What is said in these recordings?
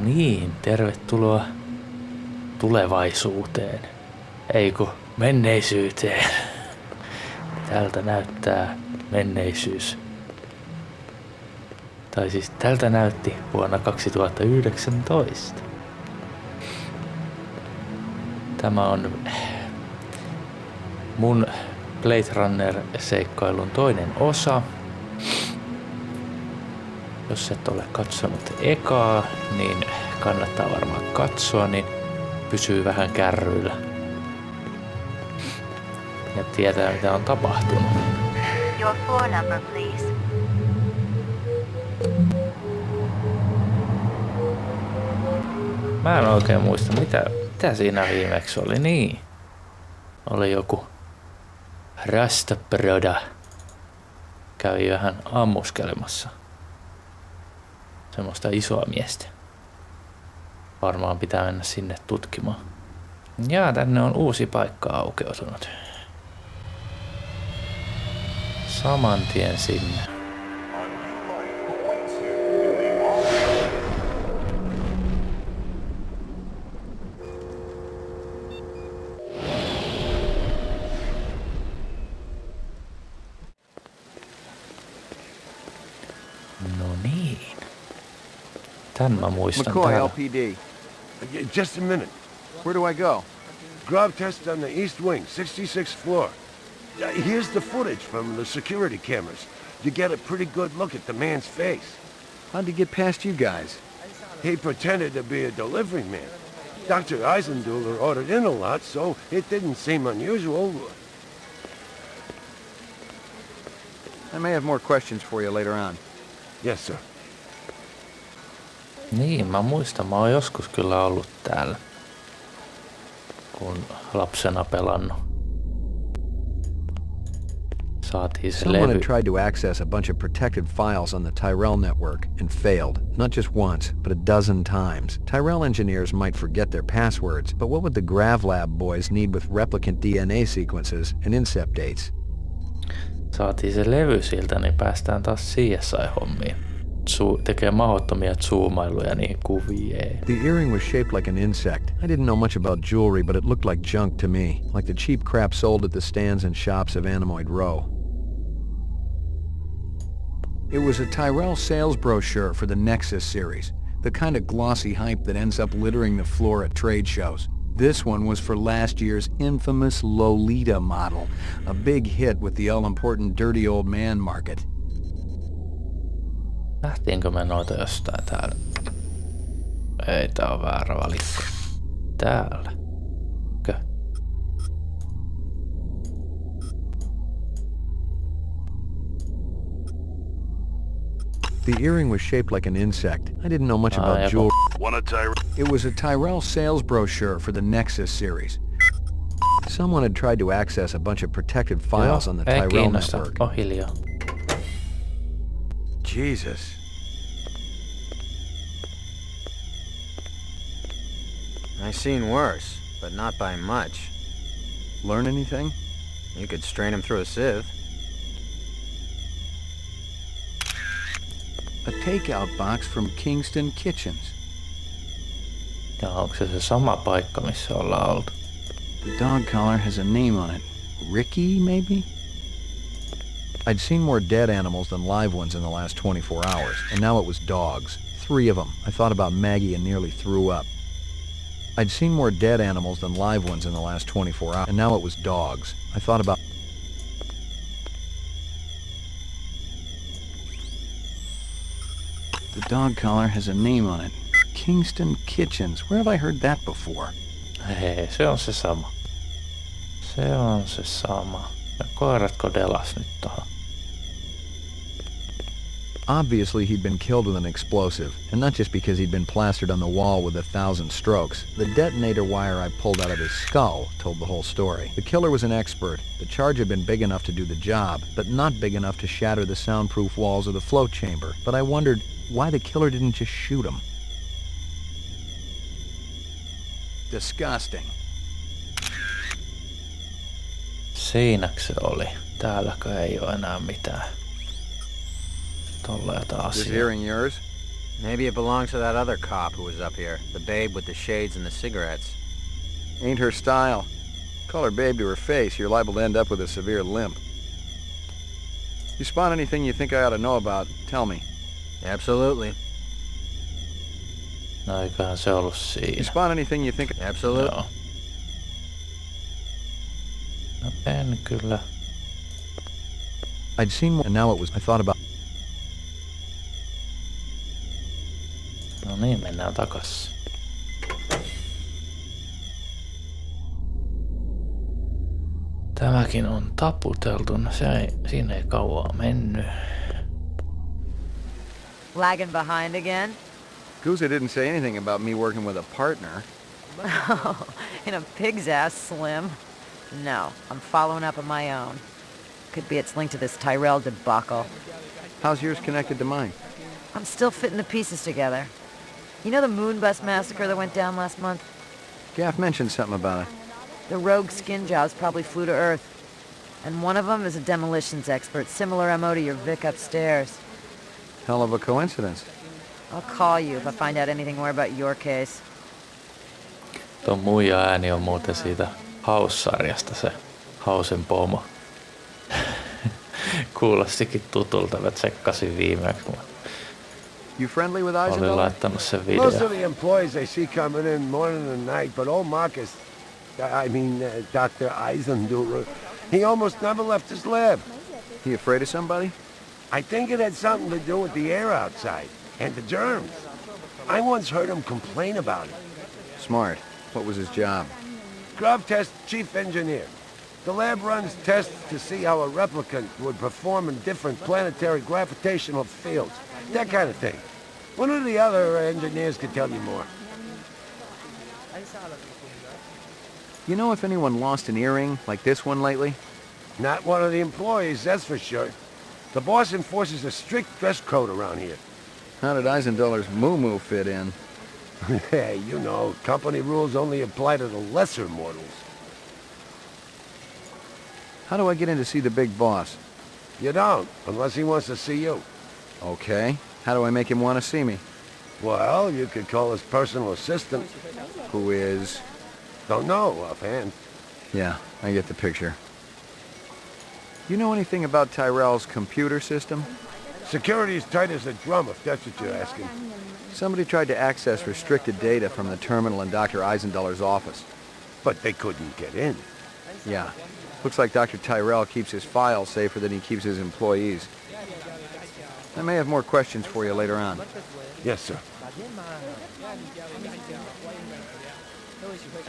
niin, tervetuloa tulevaisuuteen. Eiku, menneisyyteen. Tältä näyttää menneisyys. Tai siis tältä näytti vuonna 2019. Tämä on mun Blade Runner-seikkailun toinen osa. Jos et ole katsonut ekaa, niin kannattaa varmaan katsoa, niin pysyy vähän kärryillä. Ja tietää mitä on tapahtunut. Your floor number, please. Mä en oikein muista mitä siinä viimeksi oli. Niin. Oli joku rastaproda. Kävi vähän ammuskelemassa. Semmoista isoa miestä. Varmaan pitää mennä sinne tutkimaan. Ja tänne on uusi paikka aukeutunut. Saman tien sinne. No niin. Tän mä muistan McCoy, täällä. LPD. Just a minute. Where do I go? Grab test on the east wing, 66th floor. Here's the footage from the security cameras. You get a pretty good look at the man's face. How'd he get past you guys? He pretended to be a delivery man. Dr. Eisenduller ordered in a lot, so it didn't seem unusual. I may have more questions for you later on. Yes, sir. Niin, mä muistan. Mä oon joskus kyllä ollut täällä. Kun lapsena pelannut. Saatiin se Someone levy. had tried to access a bunch of protected files on the Tyrell network and failed, not just once, but a dozen times. Tyrell engineers might forget their passwords, but what would the GravLab boys need with replicant DNA sequences and incept dates? Saatiin se levy siltä, niin päästään taas CSI-hommiin. Tekee mahdottomia zoomailuja niihin kuviin. The earring was shaped like an insect. I didn't know much about jewelry, but it looked like junk to me, like the cheap crap sold at the stands and shops of Animoid Row. It was a Tyrell sales brochure for the Nexus series, the kind of glossy hype that ends up littering the floor at trade shows. This one was for last year's infamous Lolita model, a big hit with the all-important dirty old man market. Nähtiinkö me noita jostain täällä? Ei, tää on väärä valikko. Täällä. Kö? The earring was shaped like an insect. I didn't know much about jewelry. It was a Tyrell sales brochure for the Nexus series. Someone had tried to access a bunch of protected files on the Tyrell network. Oh, hiljaa. Jesus. I've seen worse, but not by much. Learn anything? You could strain him through a sieve. A takeout box from Kingston Kitchens. Ja onko se sama paikka, missä ollaan oltu? The dog collar has a name on it. Ricky, maybe? I'd seen more dead animals than live ones in the last 24 hours, and now it was dogs. 3 of them. I thought about Maggie and nearly threw up. I'd seen more dead animals than live ones in the last 24 hours, and now it was dogs. I thought about... The dog collar has a name on it. Kingston Kitchens. Where have I heard that before? Hei, se on se sama. Se on se sama. Ja koiratko delas nyt tohon? Obviously he'd been killed with an explosive, and not just because he'd been plastered on the wall with 1,000 strokes. The detonator wire I pulled out of his skull told the whole story. The killer was an expert. The charge had been big enough to do the job, but not big enough to shatter the soundproof walls of the float chamber. But I wondered why the killer didn't just shoot him. Disgusting. Siinäkö se oli? Täälläkö ei oo enää mitään? Tolla jotain This asiaa. earring yours? Maybe it belongs to that other cop who was up here. The babe with the shades and the cigarettes. Ain't her style. Call her babe to her face, you're liable to end up with a severe limp. You spot anything you think I ought to know about, tell me. Absolutely. No eiköhän se ollut You siinä. spot anything you think... Absolutely. Joo. No en kyllä. I'd seen one, and now it was... I thought about... No niin, mennään takas. Tämäkin on taputeltu. Siinä ei kauaa mennyt. Lagging behind again? Juse didn't say anything about me working with a partner. In a pig's ass, Slim. No, I'm following up on my own. Could be it's linked to this Tyrell debacle. How's yours connected to mine? I'm still fitting the pieces together. You know the moon bus massacre that went down last month? Gaff mentioned something about it. The rogue skin jobs probably flew to Earth. And one of them is a demolitions expert, similar MO to your Vic upstairs. Hell of a coincidence. I'll call you if I find out anything more about your case. Tuo muija ääni on muuten siitä House-sarjasta, se Housen pomo. Kuulostikin tutulta, mä tsekkasin viimeksi, kun You friendly with olin Eisenhower? laittanut sen Most of videon. the employees I see coming in morning and night, but old Marcus, Dr. Eisenhower, he almost never left his lab. He afraid of somebody? I think it had something to do with the air outside and the germs. I once heard him complain about it. Smart. What was his job? Scrub test chief engineer. The lab runs tests to see how a replicant would perform in different planetary gravitational fields. That kind of thing. One of the other engineers could tell you more. You know if anyone lost an earring like this one lately? Not one of the employees, that's for sure. The boss enforces a strict dress code around here. How did Eisendollars moo-moo fit in? Hey, you know, company rules only apply to the lesser mortals. How do I get in to see the big boss? You don't, unless he wants to see you. Okay. How do I make him want to see me? Well, you could call his personal assistant. Who is... Don't know offhand. Yeah, I get the picture. You know anything about Tyrell's computer system? Security's tight as a drum, if that's what you're asking. Somebody tried to access restricted data from the terminal in Dr. Eisendollar's office. But they couldn't get in. Yeah. Looks like Dr. Tyrell keeps his files safer than he keeps his employees. I may have more questions for you later on. Yes, sir.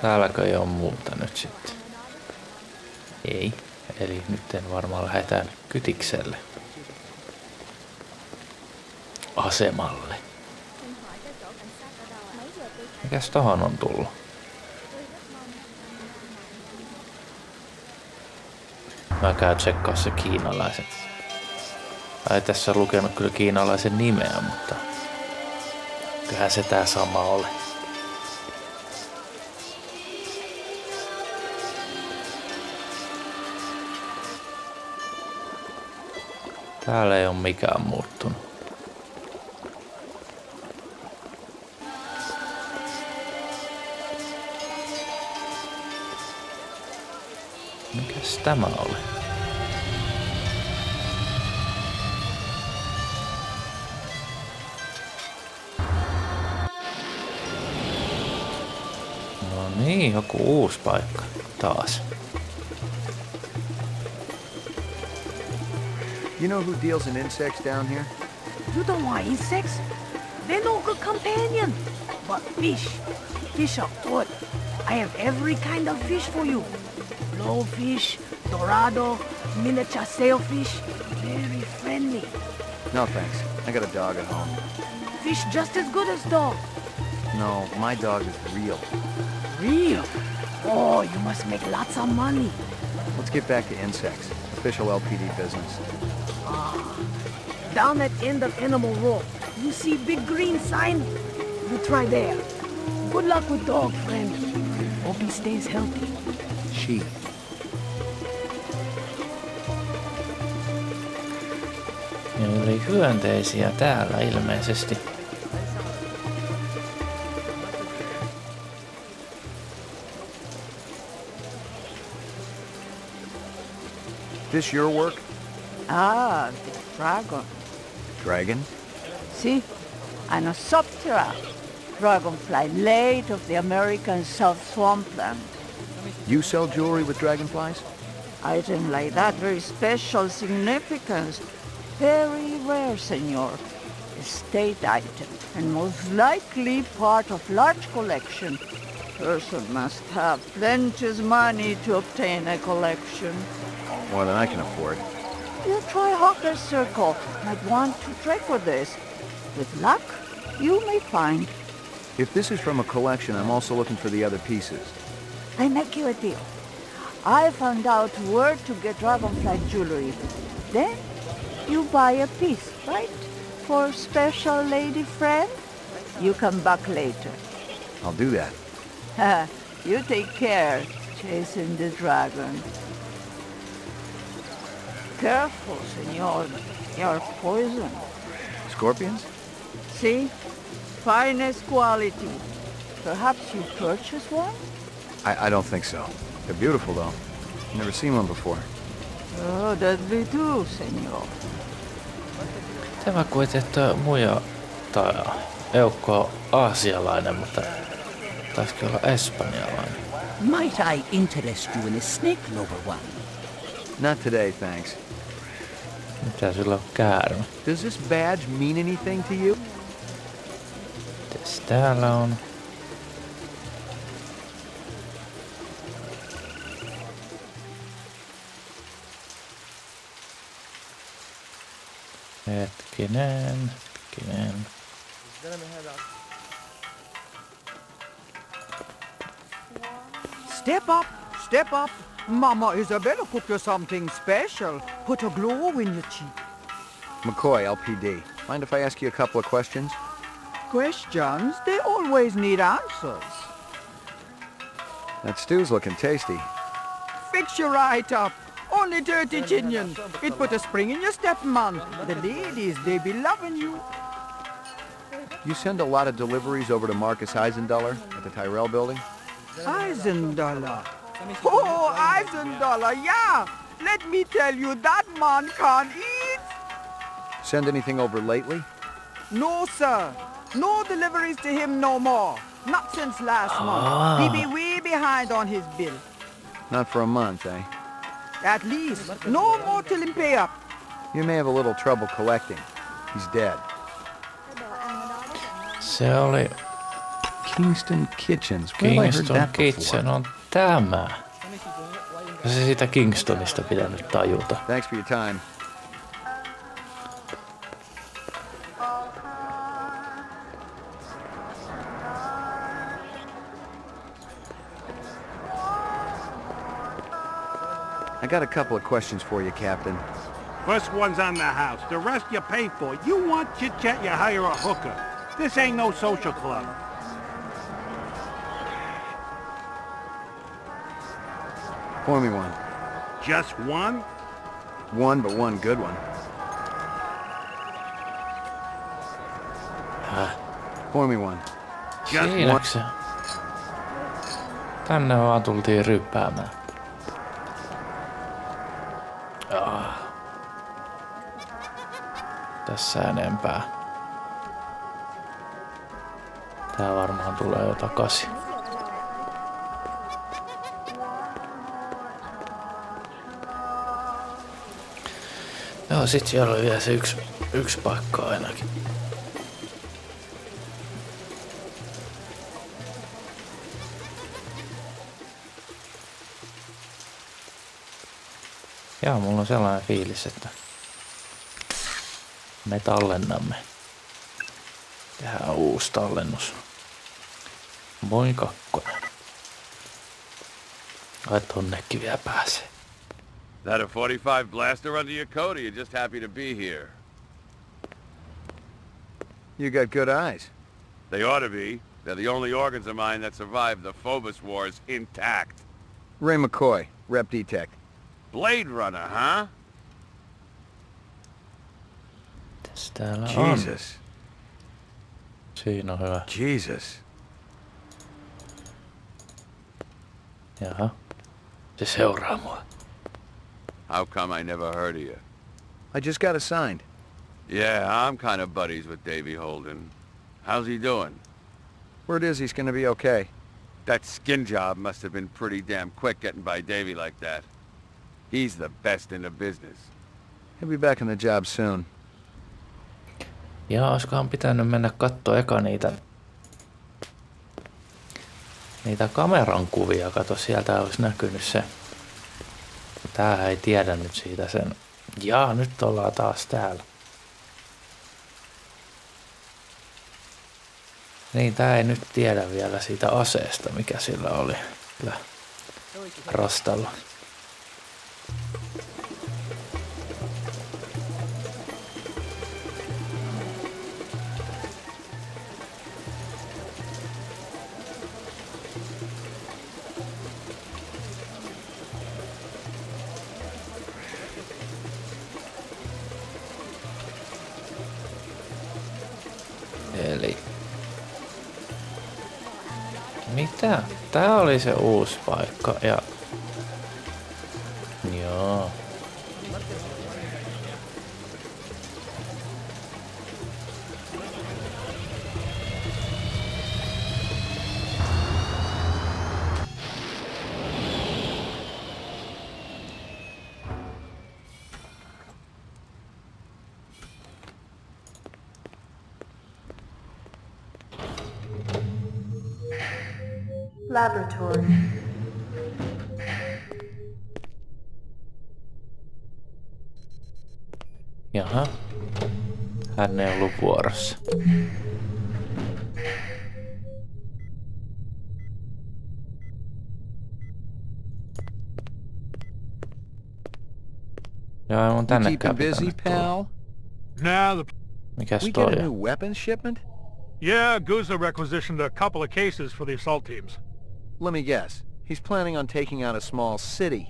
Täälläkö ei ole muuta nyt sitten? Ei. Eli nyt varmaan lähdetään Kytikselle. Asemalle. Mikäs tohon on tullut? Mä käyn tsekkaa se kiinalaiset. Ei tässä lukenut kyllä kiinalaisen nimeä, mutta kyllähän se tää sama ole. Täällä ei ole mikään muuttunut. Mikäs tämä oli? No niin, joku uusi paikka taas. You know who deals in insects down here? You don't want insects? They're no good companion. But fish. Fish are good. I have every kind of fish for you. Blowfish, dorado, miniature sailfish. Very friendly. No thanks. I got a dog at home. Fish just as good as dog. No, my dog is real. Real? Oh, you must make lots of money. Let's get back to insects. Official LPD business. Down at end of Animal Row, you see big green sign? You try there. Good luck with dog, friend. Hope he stays healthy. She. Eli hyönteisiä täällä ilmeisesti. this your work? Ah, the dragon. Dragon? See? Anosoptera. Dragonfly, late of the American South Swampland. You sell jewelry with dragonflies? Item like that, very special significance. Very rare, senor. Estate item, and most likely part of large collection. Person must have plenteous money to obtain a collection. More than I can afford. You try Hawker's Circle. Might want to trade for this. With luck, you may find. If this is from a collection, I'm also looking for the other pieces. I make you a deal. I found out where to get dragonfly jewelry. Then you buy a piece, right? For special lady friend? You come back later. I'll do that. You take care, chasing the dragon. Careful, senor. You're poisoned. Scorpions? See? Finest quality. Perhaps you purchased one? I don't think so. They're beautiful, though. Never seen one before. Oh, deadly too, senor. Tämä kuitenkin muja tai eukko on aasialainen, mutta taisikin olla espanjalainen. Might I interest you in a snake lover one? Not today, thanks. Mitä sillä on käärme? Does this badge mean anything to you? Mitäs täällä on? Hetkinen. Step up. Mama Isabella cooked you something special. Put a glow in your cheek. McCoy, LPD. Mind if I ask you a couple of questions? Questions? They always need answers. That stew's looking tasty. Fix you right up. Only dirty chinion. It put a spring in your step, man. The ladies, they be loving you. You send a lot of deliveries over to Marcus Eisendaler at the Tyrell building? Eisendaler. Oh, Eisendaler, yeah. Let me tell you, that man can't eat. Send anything over lately? No, sir. No deliveries to him no more. Not since last month. He be way behind on his bill. Not for a month, eh? At least. No more till him pay up. You may have a little trouble collecting. He's dead. Se oli Kingston Kitchens. Where have I heard Kingston that Kitchen before? on tämä. Ja se siitä Kingstonista pitänyt tajuta. Thanks for your time. I got a couple of questions for you, Captain. First one's on the house. The rest you pay for. You want chit-chat, you hire a hooker. This ain't no social club. Pour me one. Just one? One, but one good one. Pour me one. Siinäksä? Tänne vaan tultiin ryppäämään. Tässä enempää. Tää varmaan tulee jo takaisin. Joo, sit siellä oli vielä se yksi paikka ainakin. Joo, mulla on sellainen fiilis, että me tallennamme. Tehdään uusi tallennus. Moi kakkonen. Ai tonnekin vielä pääsee. That a 45 blaster under your coat, or you just happy to be here? You got good eyes. They ought to be. They're the only organs of mine that survived the Phobos Wars intact. Ray McCoy, Rep Detect. Blade Runner, huh? Mitäs täällä on? Jesus. Siinä on hyvä. Jesus. Jaha. Se seuraa mua. How come I never heard of you? I just got assigned. Yeah, I'm kind of buddies with Davy Holden. How's he doing? Word is he's gonna be okay. That skin job must have been pretty damn quick getting by Davy like that. He's the best in the business. He'll be back in the job soon. Ja olisikohan pitänyt mennä kattoo eka niitä kameran kuvia. Kato, sieltä olisi näkynyt se. Tämähän ei tiedä nyt siitä sen. Jaa, nyt ollaan taas täällä. Niin, tää ei nyt tiedä vielä siitä aseesta, mikä sillä oli kyllä rastalla. Eli mitä? Tää oli se uusi paikka ja joo. Laboratory. Jaha. Hän ei ollut vuorossa. Joo, mun tännekään pitänyt tulla. Mikäs We toi get a on? new weapons shipment? Yeah, Guza requisitioned a couple of cases for the assault teams. Let me guess. He's planning on taking out a small city.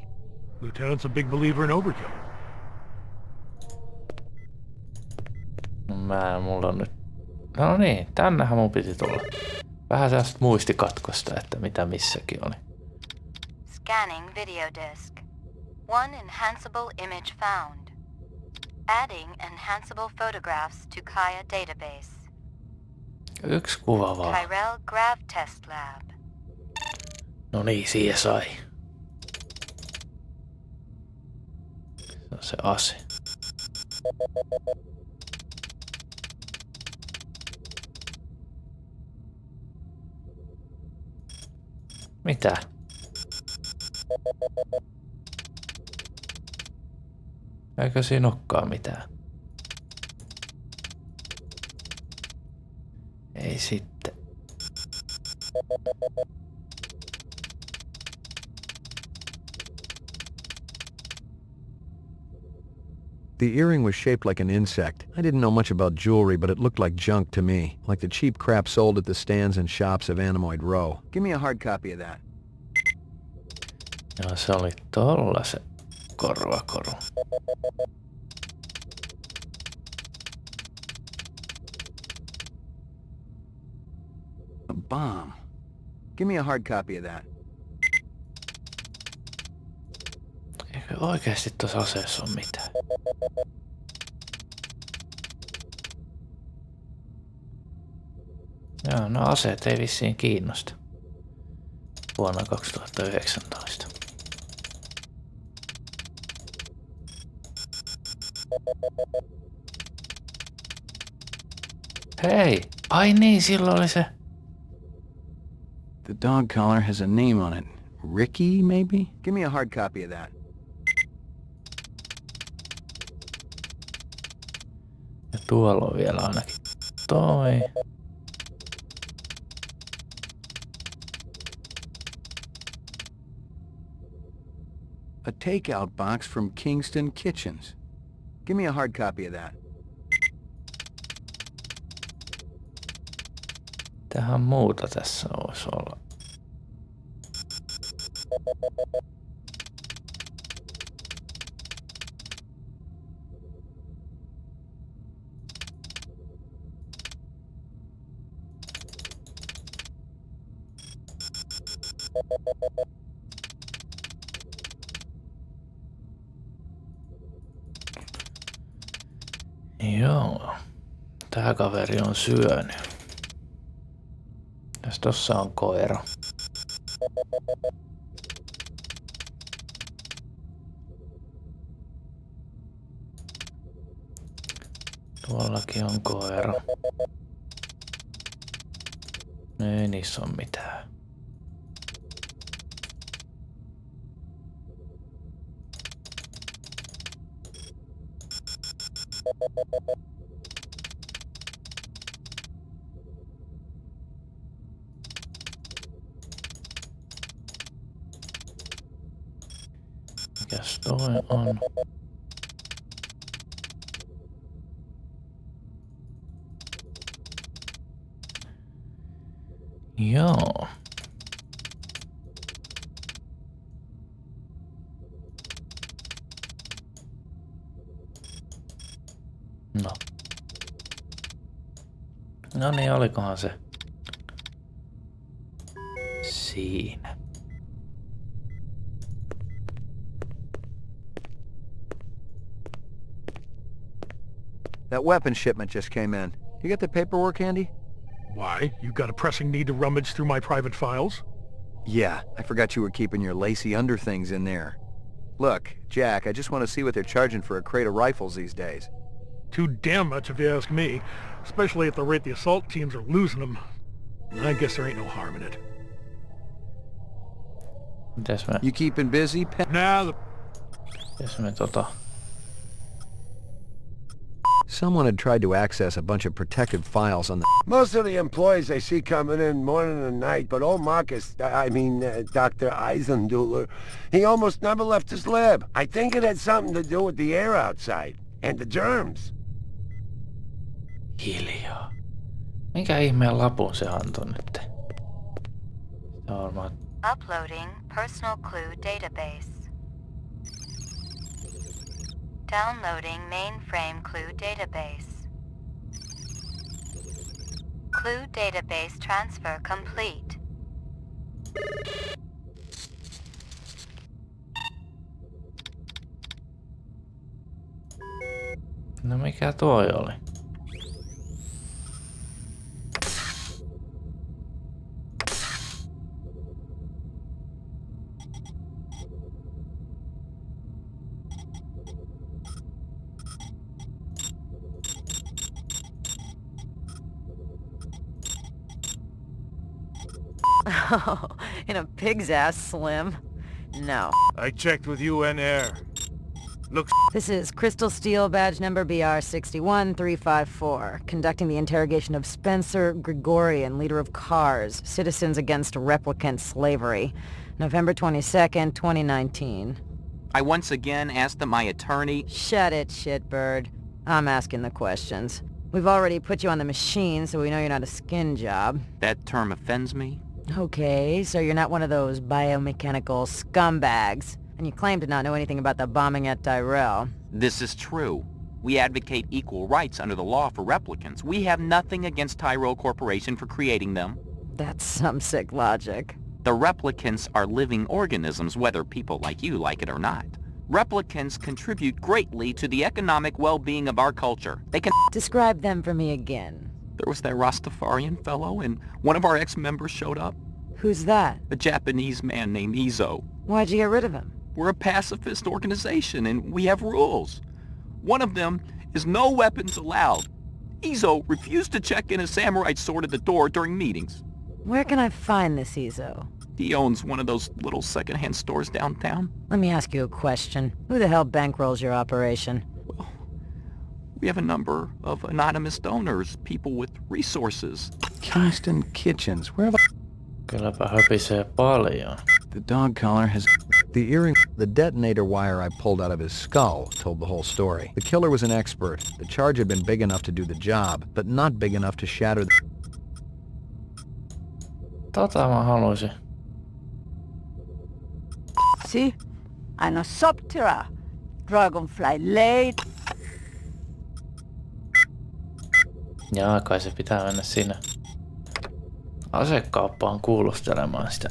Lieutenant's a big believer in overkill. Mulla on nyt... No niin, tännehän mun piti tulla. Vähän sellaista muistikatkosta, että mitä missäkin oli. Scanning video disk. One enhanceable image found. Adding enhanceable photographs to Kaya database. Yksi kuva vaan. Tyrell Grav Test Lab. No niin, siihen sai. Se on se ase. Mitä? Eikö siinä olekaan mitään? Ei sitten. The earring was shaped like an insect. I didn't know much about jewelry, but it looked like junk to me, like the cheap crap sold at the stands and shops of Animoid Row. Give me a hard copy of that. Joo, se oli tolla se korvakoru. A bomb. Give me a hard copy of that. Eikö oikeasti tuossa aseessa ole mitään? Joo, no aseet ei vissiin kiinnosta. Vuonna 2019. Hei! Ai niin, silloin oli se... The dog collar has a name on it. Ricky, maybe? Give me a hard copy of that. Ja tuolla on vielä ainakin toi. A takeout box from Kingston Kitchens. Give me a hard copy of that. Tähän muuta tässä voisi olla. Joo. Tää kaveri on syönyt. Jos tossa on koira. Tuollakin on koira. Ei niissä on mitään. Mikäs toi on? Joo. No. No niin, olikohan se siinä. That weapon shipment just came in. You got the paperwork handy? Why? You got a pressing need to rummage through my private files? Yeah, I forgot you were keeping your lacy underthings in there. Look, Jack, I just want to see what they're charging for a crate of rifles these days. Too damn much if you ask me, especially at the rate the assault teams are losing them. I guess there ain't no harm in it. You keeping busy, Nah, Someone had tried to access a bunch of protected files on the... Most of the employees I see coming in morning and night, but old Marcus, Dr. Eisenduller, he almost never left his lab. I think it had something to do with the air outside, and the germs. Hiljaa. Mikä ihmeen lapun se antoi nyt? Uploading personal clue database. Downloading mainframe clue database. Clue database transfer complete. No mikä toi oli? Oh, in a pig's ass, Slim. No. I checked with UN Air. Looks... This is Crystal Steel badge number BR61354, conducting the interrogation of Spencer Gregorian, leader of CARS, Citizens Against Replicant Slavery, November 22nd, 2019. I once again asked that my attorney... Shut it, shitbird. I'm asking the questions. We've already put you on the machine, so we know you're not a skin job. That term offends me. Okay, so you're not one of those biomechanical scumbags, and you claim to not know anything about the bombing at Tyrell. This is true. We advocate equal rights under the law for replicants. We have nothing against Tyrell Corporation for creating them. That's some sick logic. The replicants are living organisms, whether people like you like it or not. Replicants contribute greatly to the economic well-being of our culture. They can... Describe them for me again. There was that Rastafarian fellow, and one of our ex-members showed up. Who's that? A Japanese man named Izo. Why'd you get rid of him? We're a pacifist organization, and we have rules. One of them is no weapons allowed. Izo refused to check in a samurai sword at the door during meetings. Where can I find this Izo? He owns one of those little second-hand stores downtown. Let me ask you a question. Who the hell bankrolls your operation? Well, we have a number of anonymous donors, people with resources. Kingston Kitchens, where the... Kylläpä höpisee paljon. The dog collar has... The earring... The detonator wire I pulled out of his skull told the whole story. The killer was an expert. The charge had been big enough to do the job, but not big enough to shatter the... Tota mä haluaisin. See? Anosoptera. Dragonfly late. Jaa, kai se pitää mennä sinne asekauppaan kuulustelemaan sitä.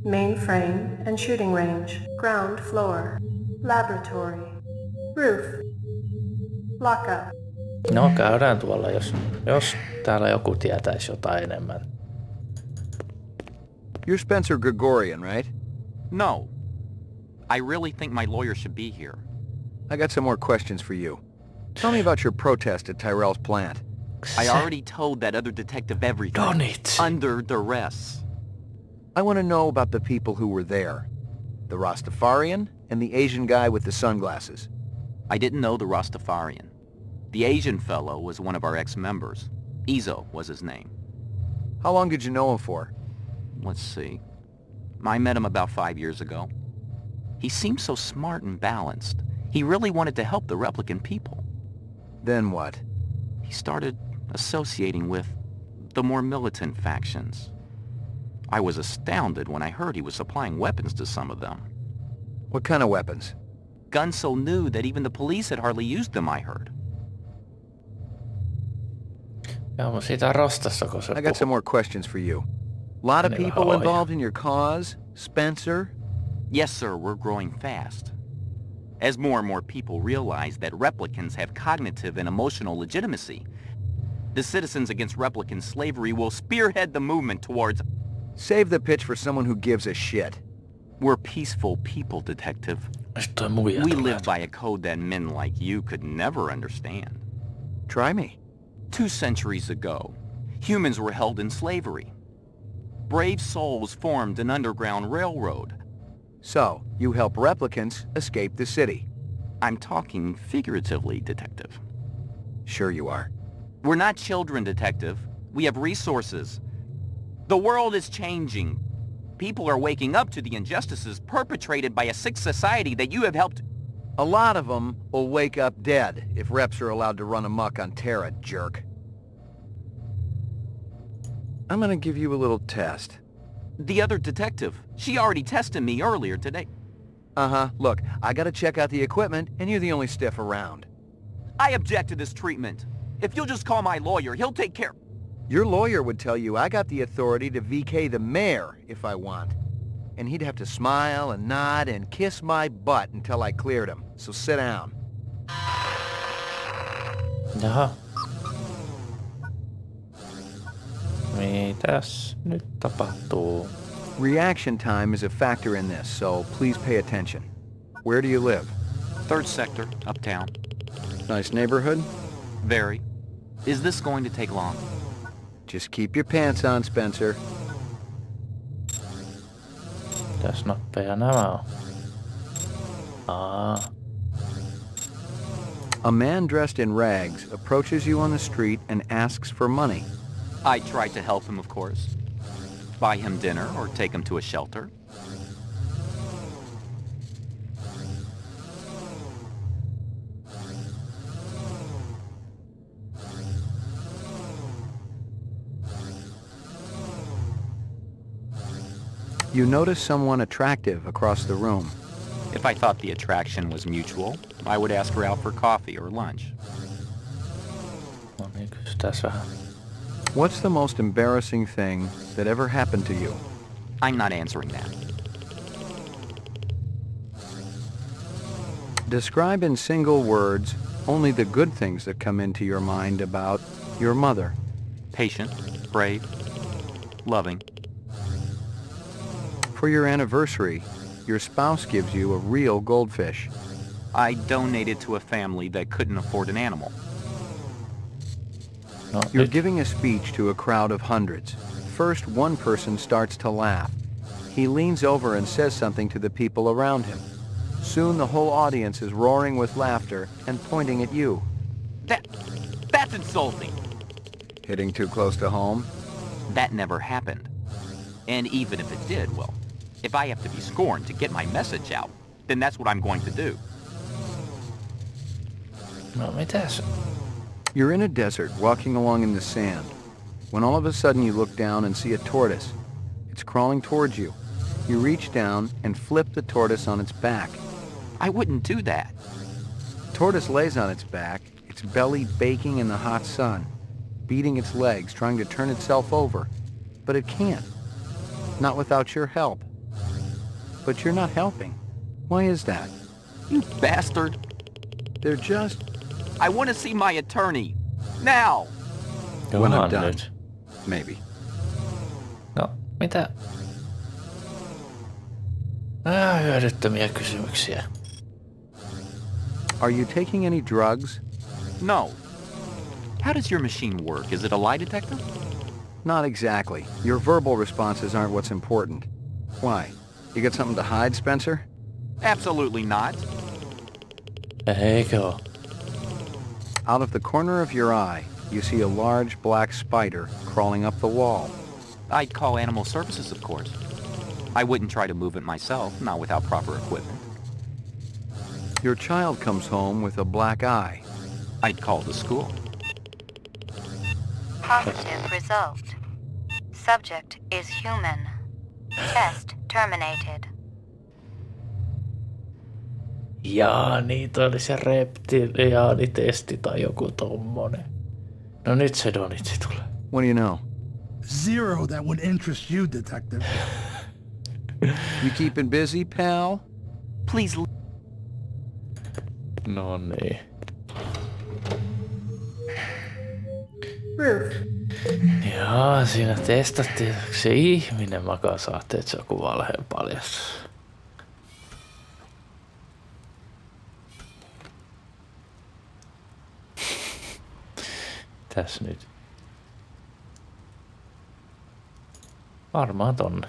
Mainframe and shooting range. Ground floor. Laboratory. Roof. Lockup. No käydään tuolla, jos täällä joku tietäisi jotain enemmän. You're Spencer Gregorian, right? No. I really think my lawyer should be here. I got some more questions for you. Tell me about your protest at Tyrell's plant. I already told that other detective everything. Darn it. Under duress. I want to know about the people who were there. The Rastafarian and the Asian guy with the sunglasses. I didn't know the Rastafarian. The Asian fellow was one of our ex-members. Izo was his name. How long did you know him for? Let's see. I met him about 5 years ago. He seemed so smart and balanced. He really wanted to help the replicant people. Then what? He started associating with the more militant factions. I was astounded when I heard he was supplying weapons to some of them. What kind of weapons? Guns so new that even the police had hardly used them, I heard. I got some more questions for you. Lot of people involved in your cause, Spencer? Yes, sir, we're growing fast. As more and more people realize that replicants have cognitive and emotional legitimacy, the Citizens Against Replicant Slavery will spearhead the movement towards... Save the pitch for someone who gives a shit. We're peaceful people, Detective. We live by a code that men like you could never understand. Try me. 2 centuries ago, humans were held in slavery. Brave souls formed an underground railroad. So, you help replicants escape the city. I'm talking figuratively, Detective. Sure you are. We're not children, Detective. We have resources. The world is changing. People are waking up to the injustices perpetrated by a sick society that you have helped... A lot of them will wake up dead if reps are allowed to run amok on Terra, jerk. I'm gonna give you a little test. The other detective, she already tested me earlier today. Uh-huh. Look, I gotta check out the equipment, and you're the only stiff around. I object to this treatment. If you'll just call my lawyer, he'll take care... Your lawyer would tell you I got the authority to VK the mayor if I want. And he'd have to smile and nod and kiss my butt until I cleared him. So sit down. Jaha. Mitäs nyt tapahtuu? Reaction time is a factor in this, so please pay attention. Where do you live? 3rd sector, uptown. Nice neighborhood? Very. Is this going to take long? Just keep your pants on, Spencer. Mitäs nappeja nämä on? A man dressed in rags approaches you on the street and asks for money. I tried to help him, of course. Buy him dinner or take him to a shelter. You notice someone attractive across the room. If I thought the attraction was mutual, I would ask her out for coffee or lunch. No niin, kysytään vähän. What's the most embarrassing thing that ever happened to you? I'm not answering that. Describe in single words only the good things that come into your mind about your mother. Patient, brave, loving. For your anniversary, your spouse gives you a real goldfish. I donated to a family that couldn't afford an animal. You're giving a speech to a crowd of hundreds. First, one person starts to laugh. He leans over and says something to the people around him. Soon the whole audience is roaring with laughter and pointing at you. That's insulting. Hitting too close to home? That never happened. And even if it did, well, if I have to be scorned to get my message out, then that's what I'm going to do. No mitäs? You're in a desert walking along in the sand, when all of a sudden you look down and see a tortoise. It's crawling towards you. You reach down and flip the tortoise on its back. I wouldn't do that. Tortoise lays on its back, its belly baking in the hot sun, beating its legs, trying to turn itself over. But it can't. Not without your help. But you're not helping. Why is that? You bastard. They're just... I want to see my attorney. Now! When I'm Johan done. nyt. Maybe. No, mitä? Hyödyttömiä kysymyksiä. Are you taking any drugs? No. How does your machine work? Is it a lie detector? Not exactly. Your verbal responses aren't what's important. Why? You got something to hide, Spencer? Absolutely not. Eikö oo? Out of the corner of your eye, you see a large black spider crawling up the wall. I'd call animal services, of course. I wouldn't try to move it myself, not without proper equipment. Your child comes home with a black eye. I'd call the school. Positive result. Subject is human. Test terminated. Jaa, niitä oli se reptiliaanitesti tai joku tommonen. No nyt se donitsi tulee. What do you know? Zero that would interest you, detective. You keeping busy, pal? Please. No niin. Ruth. Joo, siinä testattiin, se ihminen makaa saatte, että se on joku valheen paljastus. Tässä nyt. Varmaan tonne.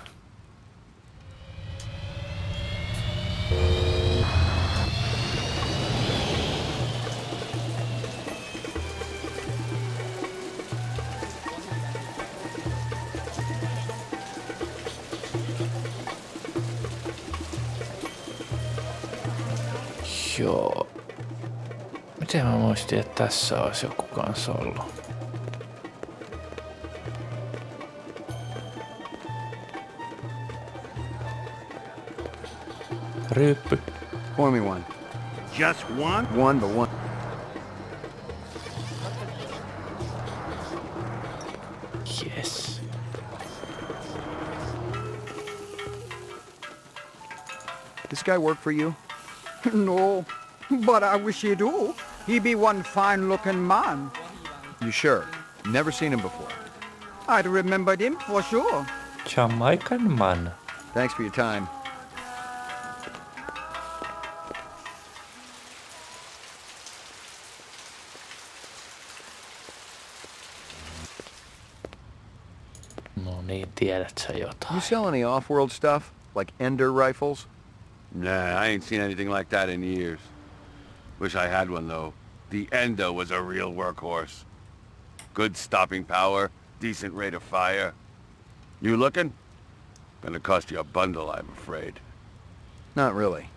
Joo. Miten mä muistin, että tässä olisi joku kanssa ollut? Ryyppy. Pour me one. Just one? One, but one. Yes. This guy work for you? No, but I wish he do. He be one fine-looking man. You sure? Never seen him before. I'd remembered him for sure. Jamaican man. Thanks for your time. No niin, tiedät sä jotain. You sell any off-world stuff? Like Ender rifles? Nah, I ain't seen anything like that in years. Wish I had one, though. The Endo was a real workhorse. Good stopping power, decent rate of fire. You looking? Gonna cost you a bundle, I'm afraid. Not really.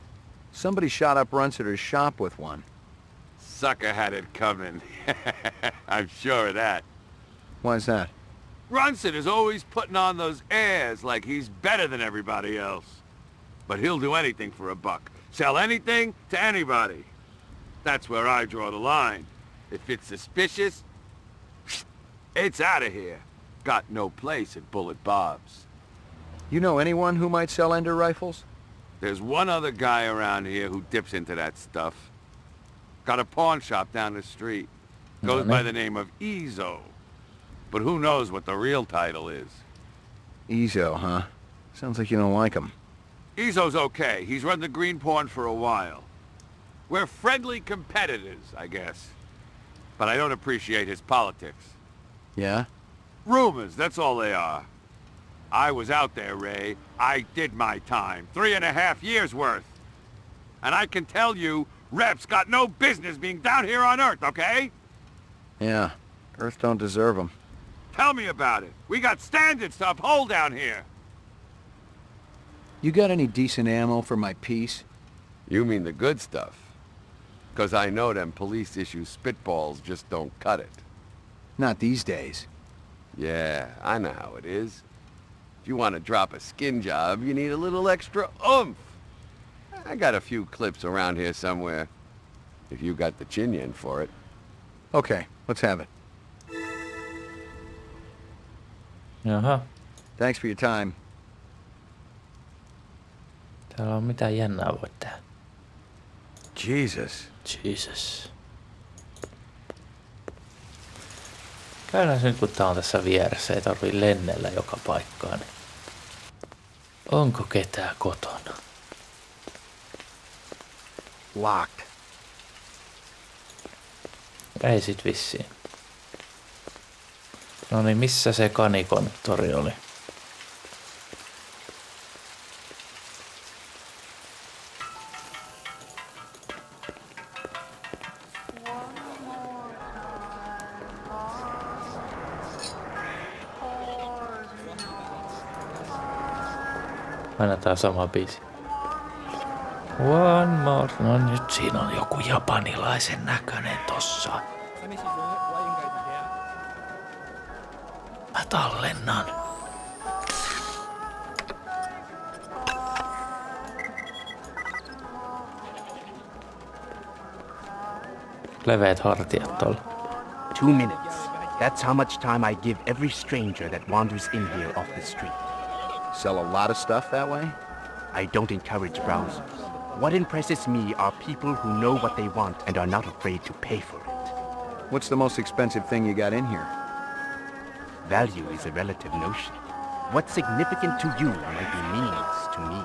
Somebody shot up Runsiter's shop with one. Sucker had it coming. I'm sure of that. Why's that? Runsiter's always putting on those airs like he's better than everybody else. But he'll do anything for a buck. Sell anything to anybody. That's where I draw the line. If it's suspicious, it's out of here. Got no place at Bullet Bob's. You know anyone who might sell Ender rifles? There's one other guy around here who dips into that stuff. Got a pawn shop down the street. Goes by the name of Ezo. But who knows what the real title is. Ezo, huh? Sounds like you don't like him. Ezo's okay. He's run the green pawn for a while. We're friendly competitors, I guess. But I don't appreciate his politics. Yeah? Rumors, that's all they are. I was out there, Ray. I did my time. 3.5 years worth. And I can tell you, Rep's got no business being down here on Earth, okay? Yeah. Earth don't deserve him. Tell me about it. We got standards to uphold down here. You got any decent ammo for my piece? You mean the good stuff? 'Cause I know them police-issue spitballs just don't cut it. Not these days. Yeah, I know how it is. If you want to drop a skin job, you need a little extra oomph. I got a few clips around here somewhere. If you got the chin yen for it. Okay, let's have it. Jaha. Thanks for your time. Täällä on mitään jännää voi tehdä. Jesus. Käydään nyt, kun tää on tässä vieressä, ei tarvii lennellä joka paikkaan. Niin onko ketään kotona? Locked. Ei sit vissiin. No niin, missä se kanikonttori oli? Aina tää sama biisi. One more. No nyt siinä on joku japanilaisen näköinen tossa. Mä tallennan. Leveät hartiat tolla. 2 minutes. That's how much time I give every stranger that wanders in here off the street. Sell a lot of stuff that way? I don't encourage browsers. What impresses me are people who know what they want and are not afraid to pay for it. What's the most expensive thing you got in here? Value is a relative notion. What's significant to you might be meaningless to me.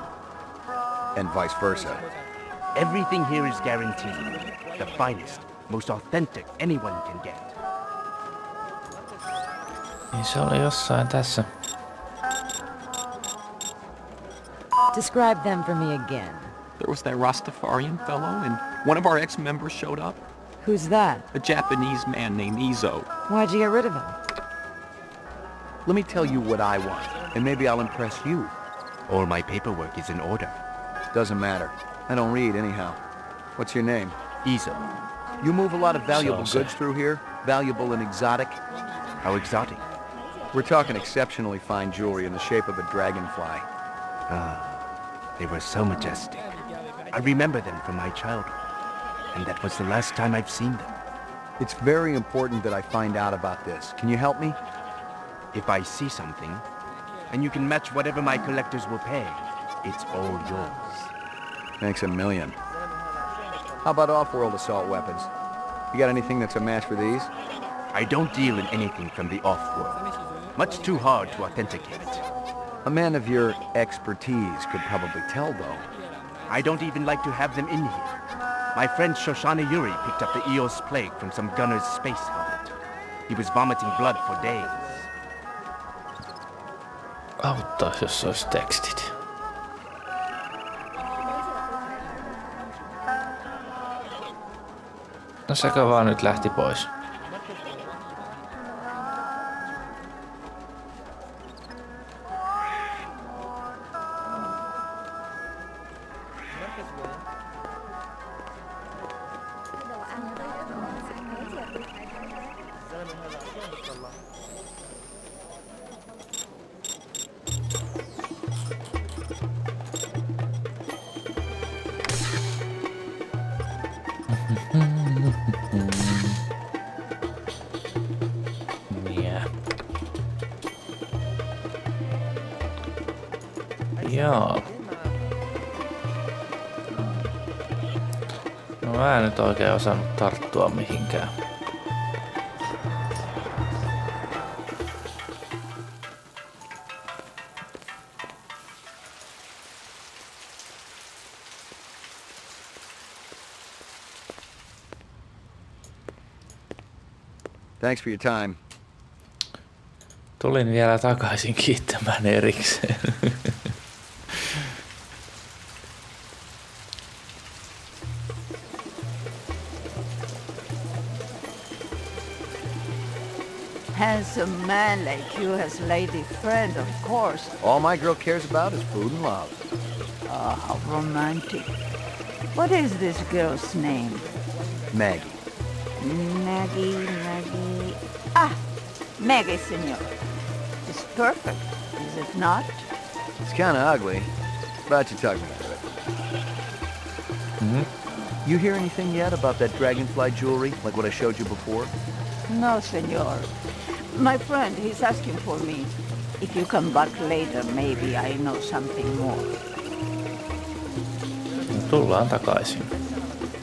And vice versa. Everything here is guaranteed. The finest, most authentic anyone can get. Niin se oli jossain tässä. Describe them for me again. There was that Rastafarian fellow, and one of our ex-members showed up. Who's that? A Japanese man named Izo. Why'd you get rid of him? Let me tell you what I want, and maybe I'll impress you. All my paperwork is in order. Doesn't matter. I don't read anyhow. What's your name? Izo. You move a lot of valuable goods through here? Valuable and exotic? How exotic? We're talking exceptionally fine jewelry in the shape of a dragonfly. They were so majestic. I remember them from my childhood, and that was the last time I've seen them. It's very important that I find out about this. Can you help me? If I see something, and you can match whatever my collectors will pay, it's all yours. Thanks a million. How about off-world assault weapons? You got anything that's a match for these? I don't deal in anything from the off-world. Much too hard to authenticate. A man of your expertise could probably tell, though. I don't even like to have them in here. My friend Shoshana Yuri picked up the Eos plague from some gunner's space helmet. He was vomiting blood for days. Auttais, jos olisi tekstit. No sekö vaan nyt lähti pois. Joo. No mä en nyt oikein osannut tarttua mihinkään. Thanks for your time. Tulin vielä takaisin kiittämään erikseen. Handsome man like you has lady friend, of course. All my girl cares about is food and love. Oh, how romantic. What is this girl's name? Maggie. Maggie. Ah, Maggie, senor. It's perfect, is it not? It's kind of ugly, but you talk me through it. Mm-hmm. You hear anything yet about that dragonfly jewelry, like what I showed you before? No, senor. My friend, he's asking for me. If you come back later, maybe I know something more. Tullaan takaisin.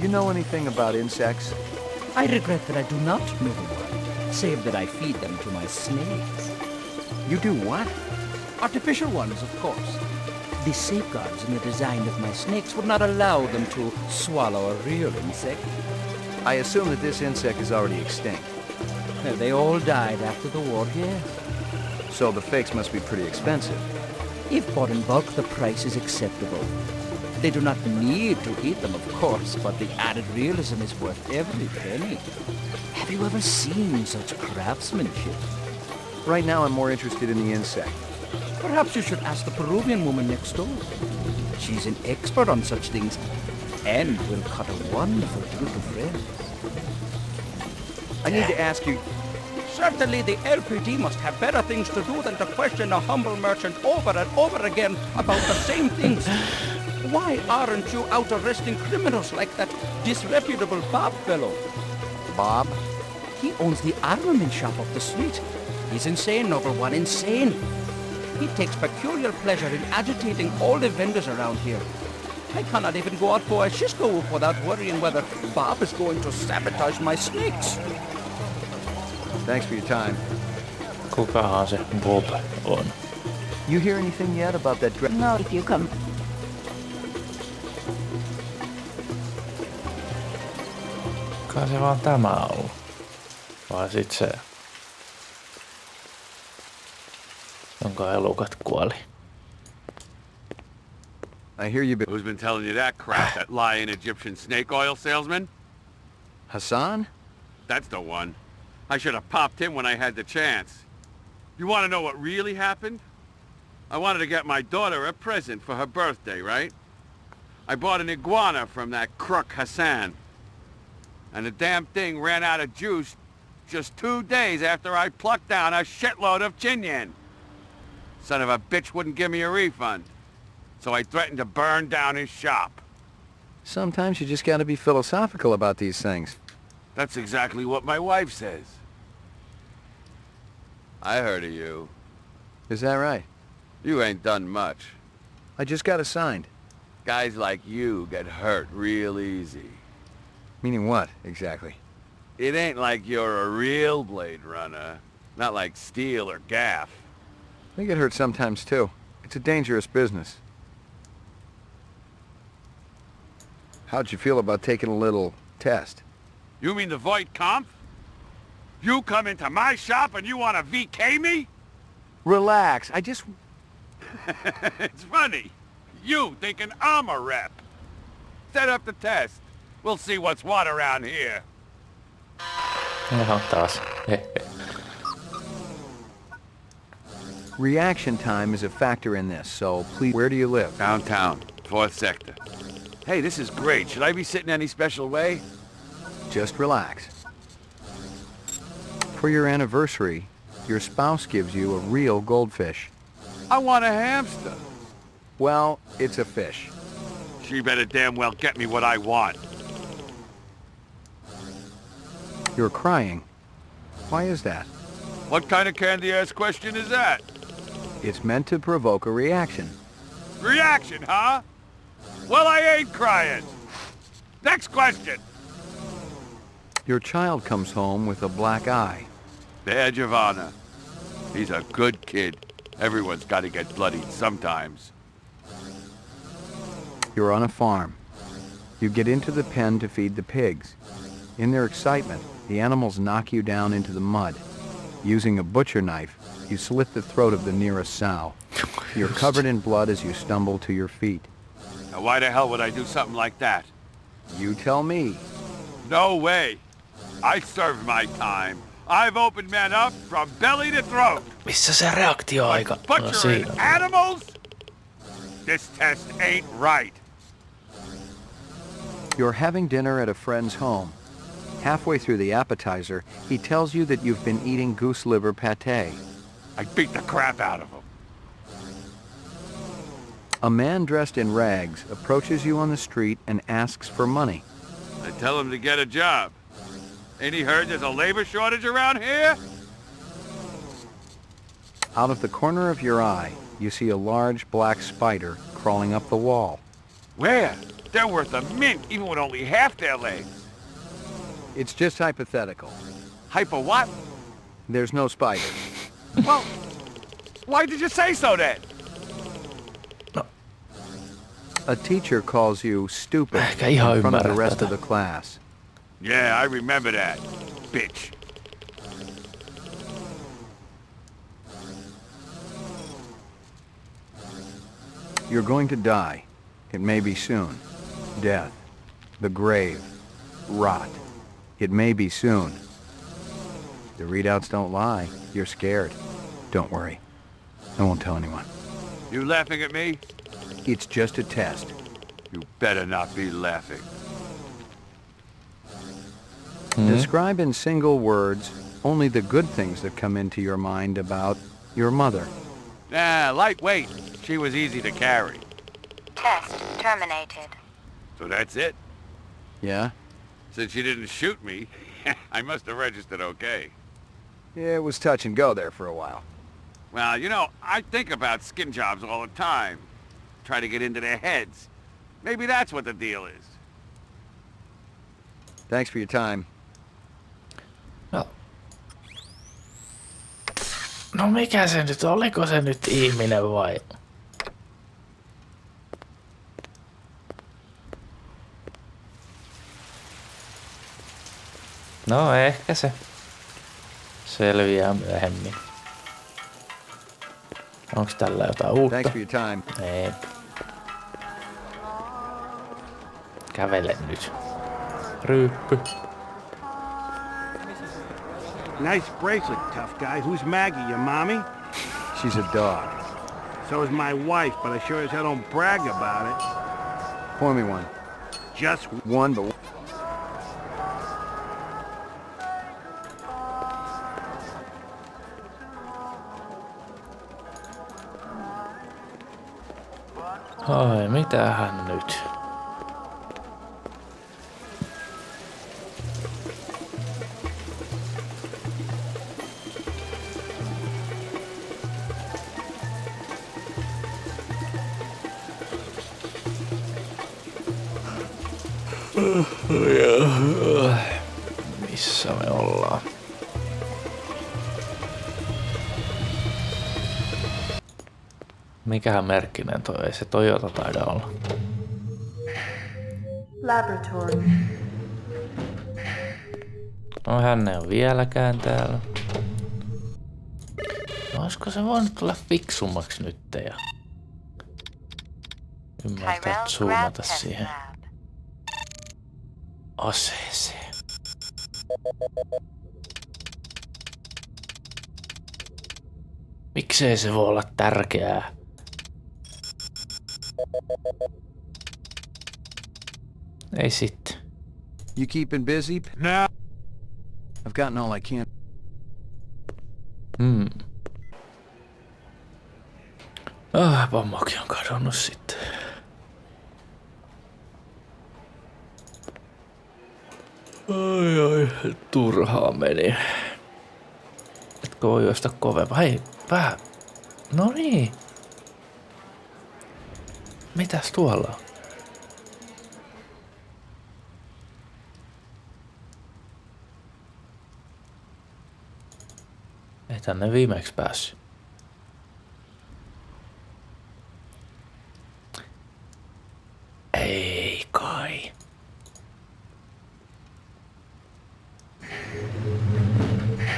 You know anything about insects? I regret that I do not know one, save that I feed them to my snakes. You do what? Artificial ones, of course. The safeguards in the design of my snakes would not allow them to swallow a real insect. I assume that this insect is already extinct. They all died after the war, yes. So the fakes must be pretty expensive. If bought in bulk, the price is acceptable. They do not need to eat them, of course, but the added realism is worth every penny. Have you ever seen such craftsmanship? Right now I'm more interested in the insect. Perhaps you should ask the Peruvian woman next door. She's an expert on such things and will cut a wonderful deal to friends. I need to ask you... Certainly the LPD must have better things to do than to question a humble merchant over and over again about the same things. Why aren't you out arresting criminals like that disreputable Bob fellow? Bob? He owns the armament shop up the street. He's insane, number one, insane. He takes peculiar pleasure in agitating all the vendors around here. I cannot even go out for a Cisco without worrying whether Bob is going to sabotage my snakes. Thanks for your time. Kukahan se Bob on? You hear anything yet about that dress? No, if you come... Kai se vaan tämä ollut. Vai sit se, jonka elukat kuoli. I hear you've been... Who's been telling you that crap, that lying Egyptian snake oil salesman? Hassan? That's the one. I should have popped him when I had the chance. You want to know what really happened? I wanted to get my daughter a present for her birthday, right? I bought an iguana from that crook Hassan. And the damn thing ran out of juice just 2 days after I plucked down a shitload of chinyen. Son of a bitch wouldn't give me a refund. So I threatened to burn down his shop. Sometimes you just gotta be philosophical about these things. That's exactly what my wife says. I heard of you. Is that right? You ain't done much. I just got assigned. Guys like you get hurt real easy. Meaning what, exactly? It ain't like you're a real Blade Runner. Not like Steel or Gaff. I get hurt sometimes, too. It's a dangerous business. How'd you feel about taking a little test? You mean the Voight Kampf? You come into my shop and you want to VK me? Relax, I just... It's funny. You thinking I'm a rep. Set up the test. We'll see what's what around here. Ihan taas. Reaction time is a factor in this, so please... Where do you live? Downtown, 4th sector. Hey, this is great. Should I be sitting any special way? Just relax. For your anniversary, your spouse gives you a real goldfish. I want a hamster. Well, it's a fish. She better damn well get me what I want. You're crying. Why is that? What kind of candy-ass question is that? It's meant to provoke a reaction. Reaction, huh? Well, I ain't crying. Next question. Your child comes home with a black eye. Badge of honor. He's a good kid. Everyone's got to get bloodied sometimes. You're on a farm. You get into the pen to feed the pigs. In their excitement, the animals knock you down into the mud. Using a butcher knife, you slit the throat of the nearest sow. You're covered in blood as you stumble to your feet. Now why the hell would I do something like that? You tell me. No way. I served my time. I've opened men up from belly to throat. Missä se reaktioaika? Butchering animals? This test ain't right. You're having dinner at a friend's home. Halfway through the appetizer, he tells you that you've been eating goose liver pâté. I beat the crap out of him. A man dressed in rags approaches you on the street and asks for money. I tell him to get a job. Ain't he heard there's a labor shortage around here? Out of the corner of your eye, you see a large black spider crawling up the wall. Where? They're worth a mint, even with only half their legs. It's just hypothetical. Hyper what? There's no spider. Well, why did you say so then? A teacher calls you stupid Ei ihan in front of the ymmärrä rest of tätä. the class. Yeah, I remember that. Bitch. You're going to die. It may be soon. Death. The grave. Rot. It may be soon. The readouts don't lie. You're scared. Don't worry. I won't tell anyone. You laughing at me? It's just a test. You better not be laughing. Describe in single words only the good things that come into your mind about your mother. Nah, lightweight. She was easy to carry. Test terminated. So that's it? Yeah? Since you didn't shoot me, I must have registered okay. Yeah, it was touch and go there for a while. Well, you know, I think about skin jobs all the time. Try to get into their heads. Maybe that's what the deal is. Thanks for your time. No mikä se nyt, oliko se nyt ihminen vai? No ehkä se selviää myöhemmin. Onks tällä jotain uutta? Thanks for your time. Ei. Kävele nyt. Ryyppy. Nice bracelet, tough guy. Who's Maggie, your mommy? She's a dog. So is my wife, but I sure as hell don't brag about it. Pour me one. Just one, but... Ai, mitähän nyt? Missä me ollaan? Mikähän merkkinen toi? Ei se Toyota taida olla. Laboratory. No hän ei ole vieläkään täällä. No, olisiko se voinut tulla fiksummaksi nyt ja ymmärtää zoomata siihen aseeseen. Miksei se voi olla tärkeää? Ei sitten. You keeping busy? No. I've gotten all I can. Pommokin on kadonnut sitten. Ai, turhaa meni. Etkö voi juosta kovempaa? Hei, vähän. No niin. Mitäs tuolla on? Ei tänne viimeksi päässyt. Ei kai.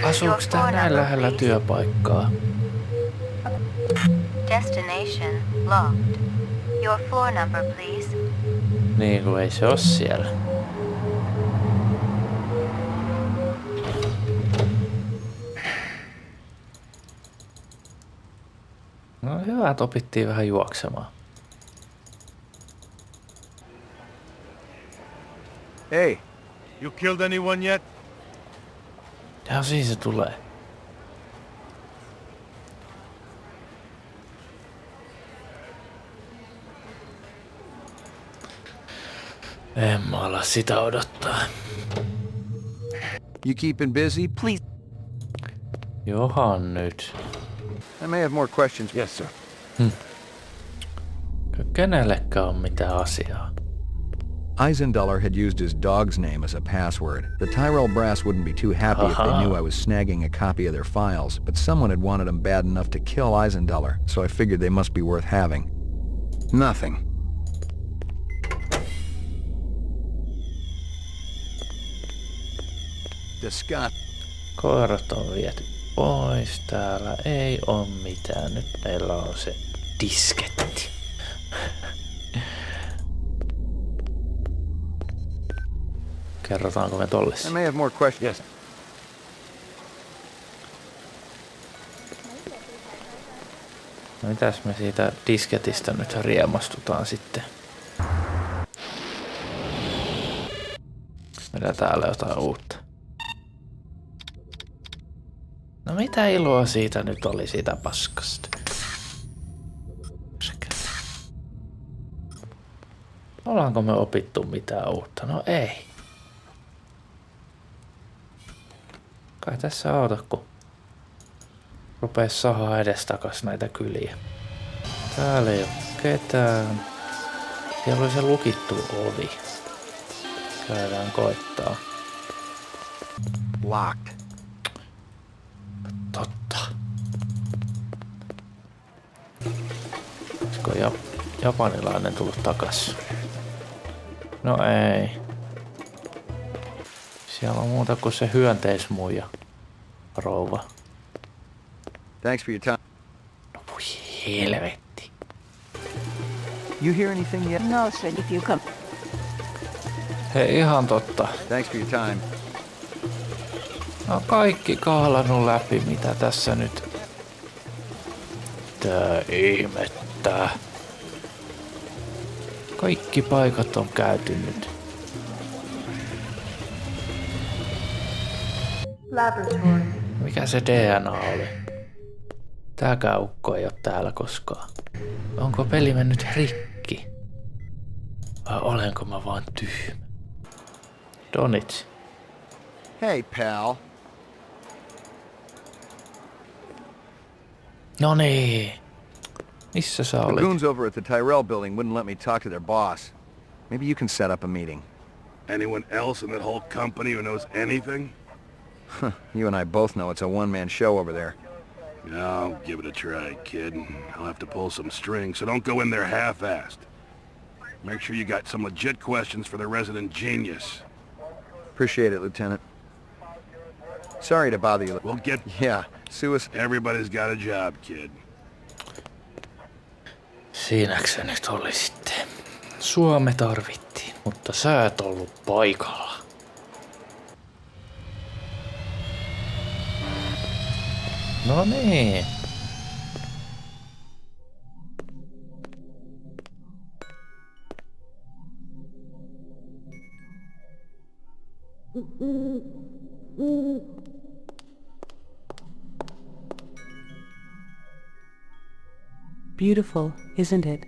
Asuuks tää näin lähellä työpaikkaa? Destination locked. Your floor number, please. Niin kuin ei se oo siellä. No hyvä, että opittiin vähän juoksemaan. Hey, you killed anyone yet? Ja siinä se tulee. En mä ala sitä odottaa. You keeping busy? Please. Johan nyt. I may have more questions. Yes, sir. kenellekään on mitään asiaa. Eisenduller had used his dog's name as a password. The Tyrell brass wouldn't be too happy if they knew I was snagging a copy of their files, but someone had wanted them bad enough to kill Eisenduller, so I figured they must be worth having. Nothing. Disgust. Koirat on viety pois. Täällä ei oo mitään. Nyt meillä on se disketti. Kerrotaanko me tollessa? I may have more questions. Yes. No mitäs me siitä disketistä nyt riemastutaan sitten? Meillä täällä jotain uutta. No mitä iloa siitä nyt oli siitä paskasta? Ollaanko me opittu mitään uutta? No ei. Kai tässä auta, kun rupees sahaa edestakas näitä kyliä. Täällä ei oo ketään. Siellä oli se lukittu ovi. Käydään koittaa. Locked. Totta. Olisiko japanilainen tullut takas? No ei. Siellä on muuta kuin se hyönteismuija rouva. Thanks for your time. No voi helvetti. You hear anything yet? No, sir, if you come. Hei, ihan totta. Thanks for your time. No kaikki kahlannut läpi, mitä tässä nyt. Tää ihmettä. Kaikki paikat on käyty nyt. Laboratory. Mikä se DNA oli? Tääkään ukko ei oo täällä koskaan. Onko peli mennyt rikki? Vai olenko mä vaan tyhmä? Donits. Hey, pal. No niin. Missä sä The olit? goons over at the Tyrell building wouldn't let me talk to their boss. Maybe you can set up a meeting. Anyone else in that whole company who knows anything? You and I both know it's a one-man show over there. I'll give it a try, kid. I'll have to pull some strings, so don't go in there half-assed. Make sure you got some legit questions for the resident genius. Appreciate it, Lieutenant. Sorry to bother you. We'll get... Yeah, Everybody's got a job, kid. Siinäks se nyt oli sitten? Sua me tarvittiin, mutta sä et ollut paikalla. No niin. Beautiful, isn't it?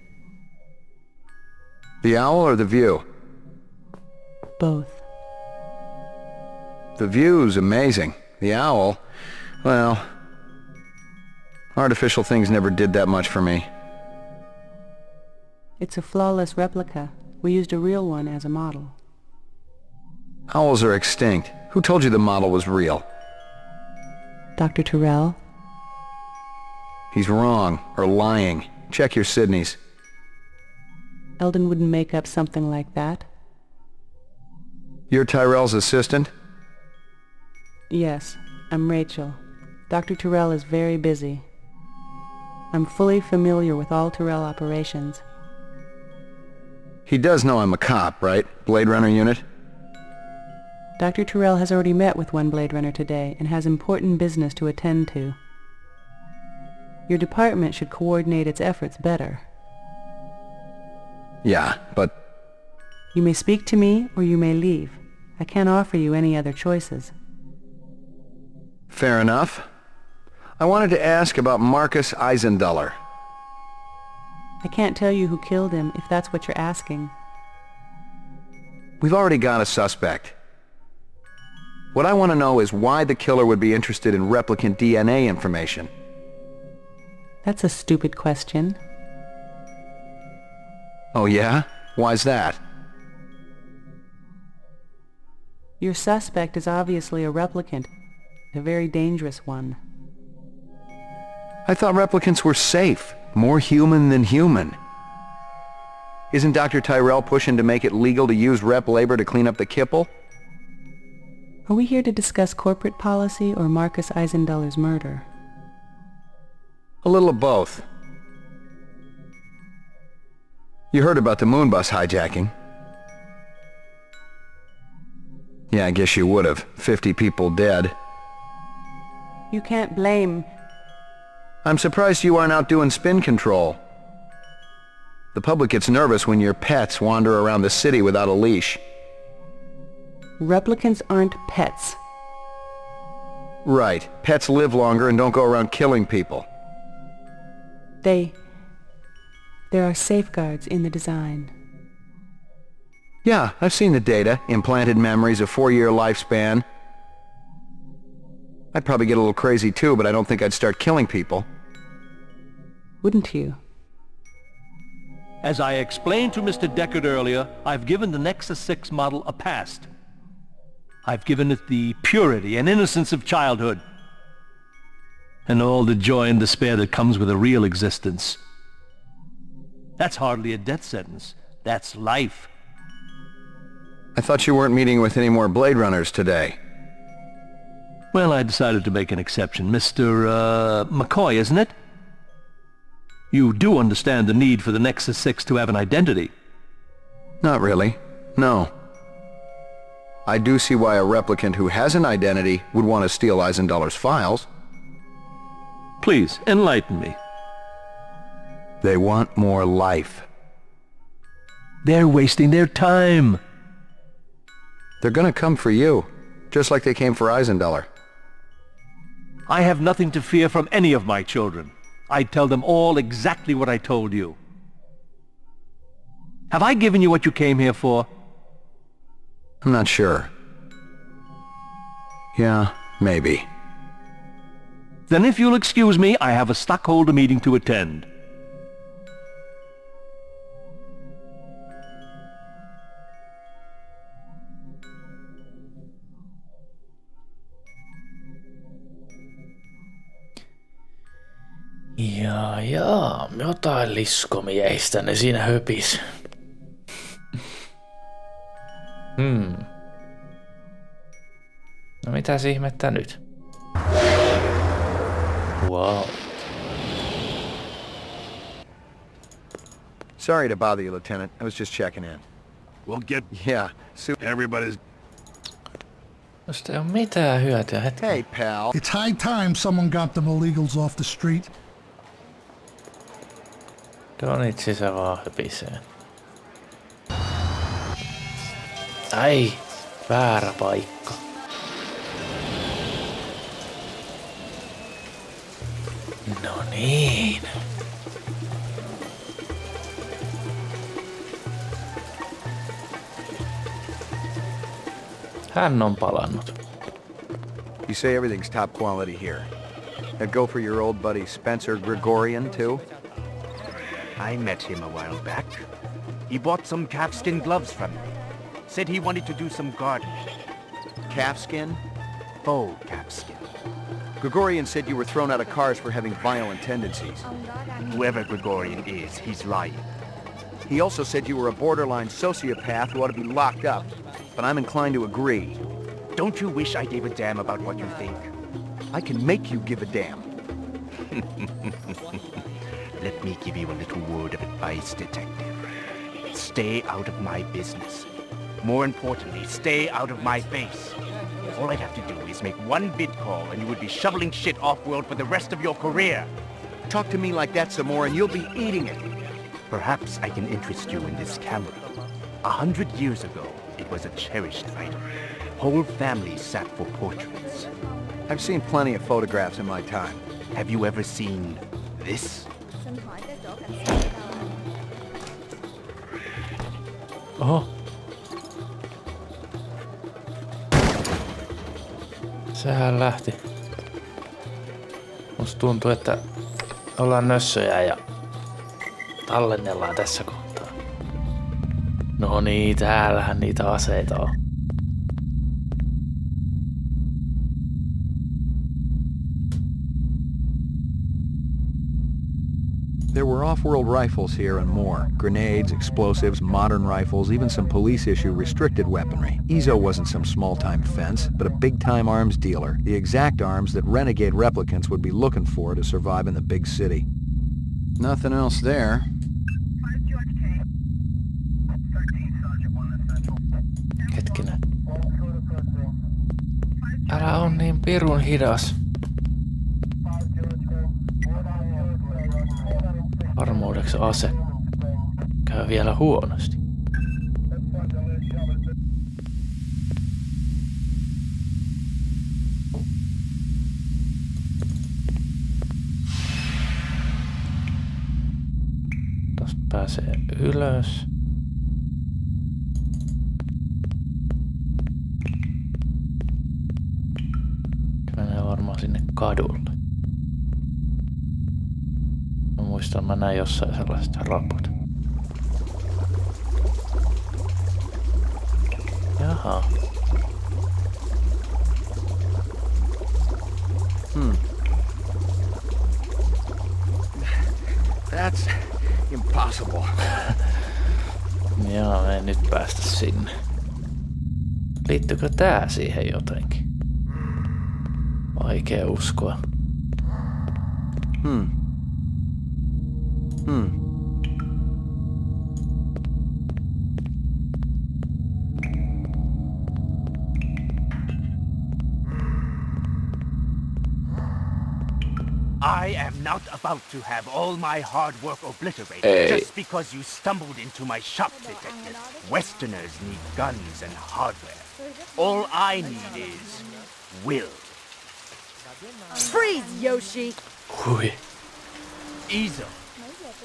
The owl or the view? Both. The view's amazing. The owl, well, artificial things never did that much for me. It's a flawless replica. We used a real one as a model. Owls are extinct. Who told you the model was real? Dr. Tyrell? He's wrong, or lying. Check your Sydneys. Eldon wouldn't make up something like that. You're Tyrell's assistant? Yes, I'm Rachel. Dr. Tyrell is very busy. I'm fully familiar with all Tyrell operations. He does know I'm a cop, right? Blade Runner unit? Dr. Tyrell has already met with one Blade Runner today and has important business to attend to. Your department should coordinate its efforts better. Yeah, but... You may speak to me or you may leave. I can't offer you any other choices. Fair enough. I wanted to ask about Marcus Eisenduller. I can't tell you who killed him if that's what you're asking. We've already got a suspect. What I want to know is why the killer would be interested in replicant DNA information. That's a stupid question. Oh yeah? Why's that? Your suspect is obviously a replicant, a very dangerous one. I thought replicants were safe, more human than human. Isn't Dr. Tyrell pushing to make it legal to use rep labor to clean up the kipple? Are we here to discuss corporate policy or Marcus Eisendoller's murder? A little of both. You heard about the moon bus hijacking? Yeah, I guess you would have. 50 people dead. You can't blame... I'm surprised you aren't out doing spin control. The public gets nervous when your pets wander around the city without a leash. Replicants aren't pets. Right. Pets live longer and don't go around killing people. There are safeguards in the design. Yeah, I've seen the data. Implanted memories, a 4-year lifespan. I'd probably get a little crazy too, but I don't think I'd start killing people. Wouldn't you? As I explained to Mr. Deckard earlier, I've given the Nexus 6 model a past. I've given it the purity and innocence of childhood. And all the joy and despair that comes with a real existence. That's hardly a death sentence. That's life. I thought you weren't meeting with any more Blade Runners today. Well, I decided to make an exception. Mr. McCoy, isn't it? You do understand the need for the Nexus 6 to have an identity. Not really. No. I do see why a replicant who has an identity would want to steal Eisendoller's files. Please, enlighten me. They want more life. They're wasting their time. They're gonna come for you, just like they came for Eisendoller. I have nothing to fear from any of my children. I'd tell them all exactly what I told you. Have I given you what you came here for? I'm not sure. Yeah, maybe. Then if you'll excuse me, I have a stockholder meeting to attend. Jaa, jotain liskomieistä ne siinä höpis. No mitäs ihmettä nyt? Wow. Sorry to bother you, Lieutenant. I was just checking in. We'll get... Yeah, everybody's... Musta ei oo mitään hyötyä hetki. Hey, pal. It's high time someone got them illegals off the street. Donitsi se vaan höpisee. Ai, väärä paikka. No niin. Hän on palannut. You say everything's top quality here. Now go for your old buddy Spencer Gregorian, too? I met him a while back. He bought some calfskin gloves from me. Said he wanted to do some gardening. Calfskin? Faux calfskin. Gregorian said you were thrown out of cars for having violent tendencies. Whoever Gregorian is, he's lying. He also said you were a borderline sociopath who ought to be locked up, but I'm inclined to agree. Don't you wish I gave a damn about what you think? I can make you give a damn. Let me give you a little word of advice, Detective. Stay out of my business. More importantly, stay out of my face. All I'd have to do is make one vid call and you would be shoveling shit off-world for the rest of your career. Talk to me like that some more and you'll be eating it. Perhaps I can interest you in this camera. 100 years ago, it was a cherished item. Whole families sat for portraits. I've seen plenty of photographs in my time. Have you ever seen this? Oho. Sehän lähti. Musta tuntuu, että ollaan nössöjä ja tallennellaan tässä kohtaa. No niin, täällähän niitä aseita on. There were off-world rifles here and more. Grenades, explosives, modern rifles, even some police-issue restricted weaponry. Izo wasn't some small-time fence, but a big-time arms dealer. The exact arms that renegade replicants would be looking for to survive in the big city. Nothing else there. Hetkinen. Älä on niin pirun hidas. Varmuudeksi ase. Käy vielä huonosti. Tästä pääsee ylös. Menee varmaan sinne kadulle. Muistan, mä näin jossain sellaiset raput. Jaha. That's impossible. Joo, me ei nyt päästä sinne. Liittyykö tää siihen jotenkin? Vaikea uskoa. I am not about to have all my hard work obliterated just because you stumbled into my shop, detective. Westerners need guns and hardware. All I need is will. Freeze, Yoshi! Hui. Izo.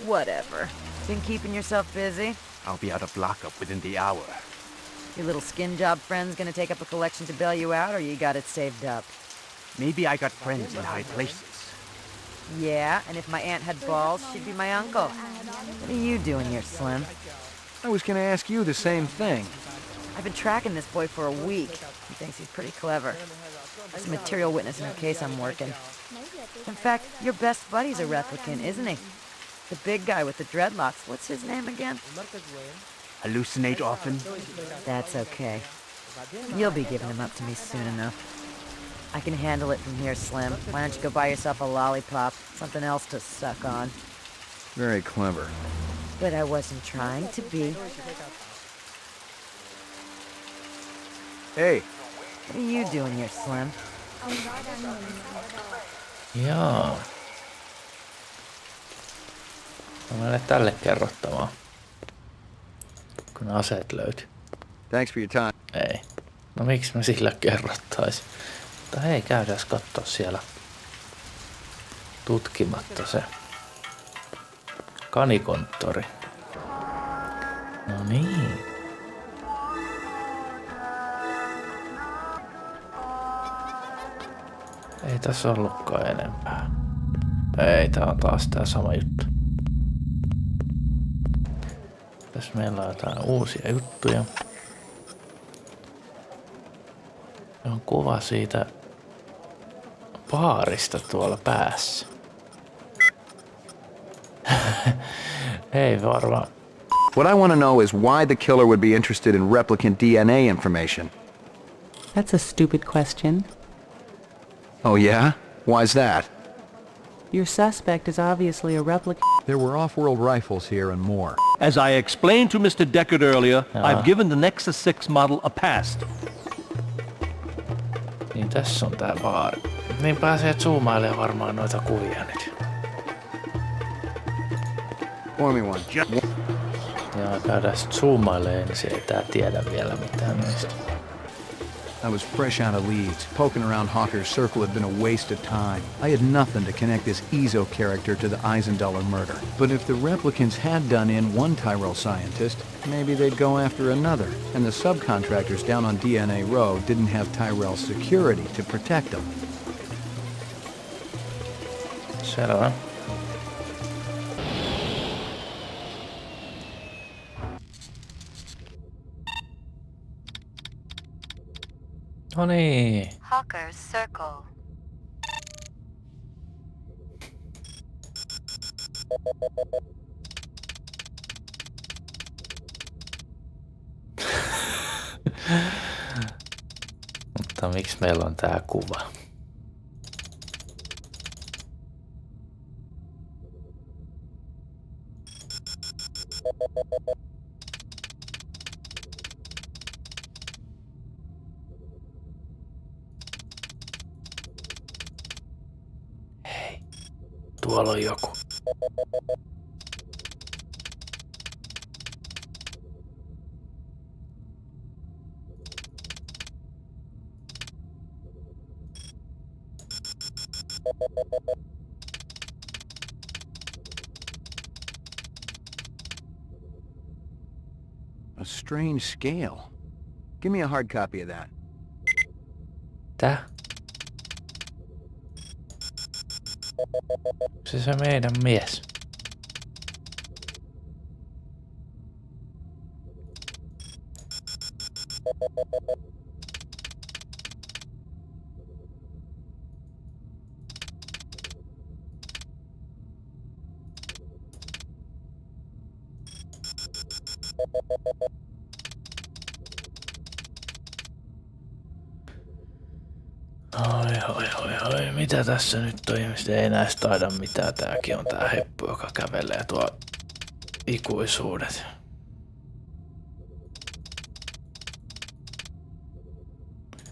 Whatever. Been keeping yourself busy? I'll be out of lockup within the hour. Your little skin job friend's gonna take up a collection to bail you out, or you got it saved up? Maybe I got friends in high places. Yeah, and if my aunt had balls, she'd be my uncle. What are you doing here, Slim? I was gonna ask you the same thing. I've been tracking this boy for a week. He thinks he's pretty clever. He's a material witness in a case I'm working. In fact, your best buddy's a replicant, isn't he? The big guy with the dreadlocks. What's his name again? Hallucinate often? That's okay. You'll be giving him up to me soon enough. I can handle it from here, Slim. Why don't you go buy yourself a lollipop? Something else to suck on. Very clever. But I wasn't trying to be. Hey. What are you doing here, Slim? Jaa. Mä menen tälle kerrottamaan. Kun aseet löytyi. Thanks for your time. Ei. No miksi mä sillä kerrottaisin? Mutta hei, käydään katsoa siellä tutkimatta se kanikonttori. No niin. Ei tässä ollutkaan enempää. Ei, tää on taas tää sama juttu. Tässä meillä on jotain uusia juttuja. On kuva siitä baarista tuolla päässä. Ei varmaan. What I want to know is why the killer would be interested in replicant DNA information. That's a stupid question. Oh yeah? Why's that? Your suspect is obviously a replicant. There were off-world rifles here and more. As I explained to Mr. Deckard earlier, I've given the Nexus 6 model a pass. Niin tässä on tää baari. Niin pääsee zoomailemaan varmaan noita kuvia nyt. Pour me one. Ja käydään sit zoomailemaan, niin se ei tää tiedä vielä mitään noista. I was fresh out of Leeds. Poking around Hawker's circle had been a waste of time. I had nothing to connect this Izo character to the Eisendaler murder. But if the replicants had done in one Tyrell scientist, maybe they'd go after another. And the subcontractors down on DNA Row didn't have Tyrell security to protect them. Selvä. No niin. Hawker's Circle. Mutta miksi meillä on tää kuva? Hei, tuolla on joku. A strange scale. Give me a hard copy of that. Tää? Se meidän mies. Oi, mitä tässä nyt on? Ihmiset ei näistä taida mitään. Tääkin on tää heppu, joka kävelee tuo ikuisuudet.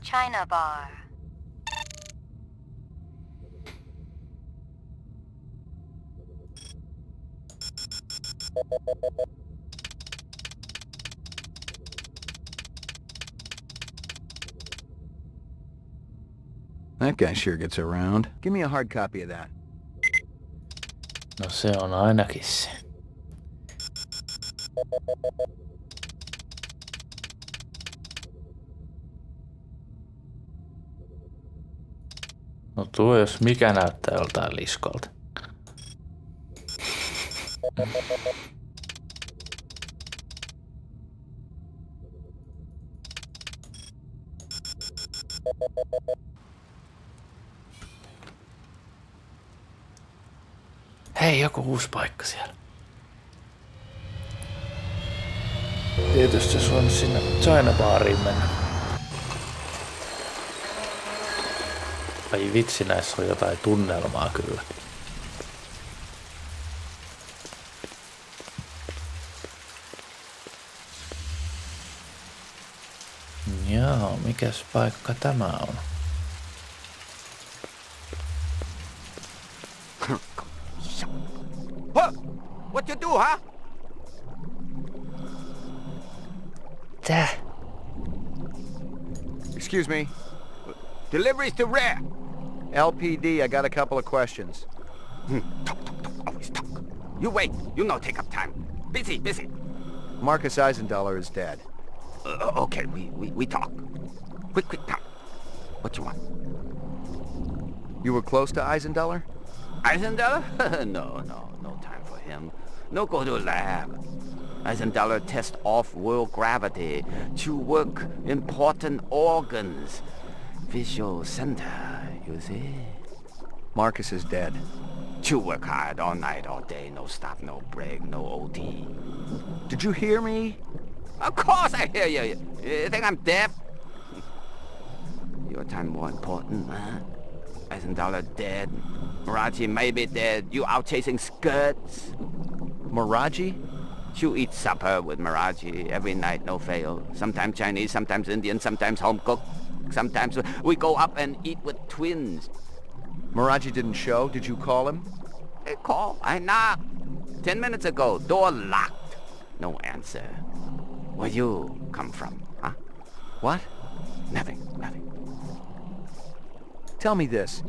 China Bar. That guy sure gets around. Give me a hard copy of that. No se on ainakin se. No tuo jos mikä näyttää joltain liskolta. Hei, joku uusi paikka siellä. Tietysti se on sinne China-baariin mennä. Ai vitsi, näissä on jotain tunnelmaa kyllä. Joo, mikäs paikka tämä on? What you do, huh? Tää? Excuse me. Deliveries to where? LPD, I got a couple of questions. Talk, always talk. You wait, you no take up time. Busy. Marcus Eisendaller is dead. Okay, we talk. Quick, talk. What you want? You were close to Eisendaller? Eisendaller? No time for him. No go to lab. Eisendaller test off-world gravity to work important organs. Visual center, you see? Marcus is dead. You work hard all night, all day, no stop, no break, no OT. Did you hear me? Of course I hear you. You think I'm deaf? Your time more important, huh? Eisendaller dead. Maraji may be dead. You out chasing skirts. Maraji? You eat supper with Maraji every night, no fail. Sometimes Chinese, sometimes Indian, sometimes home cooked. Sometimes we go up and eat with twins. Maraji didn't show. Did you call him? Hey, call. I knocked. 10 minutes ago. Door locked. No answer. Where you come from, huh? What? Nothing. Tell me this.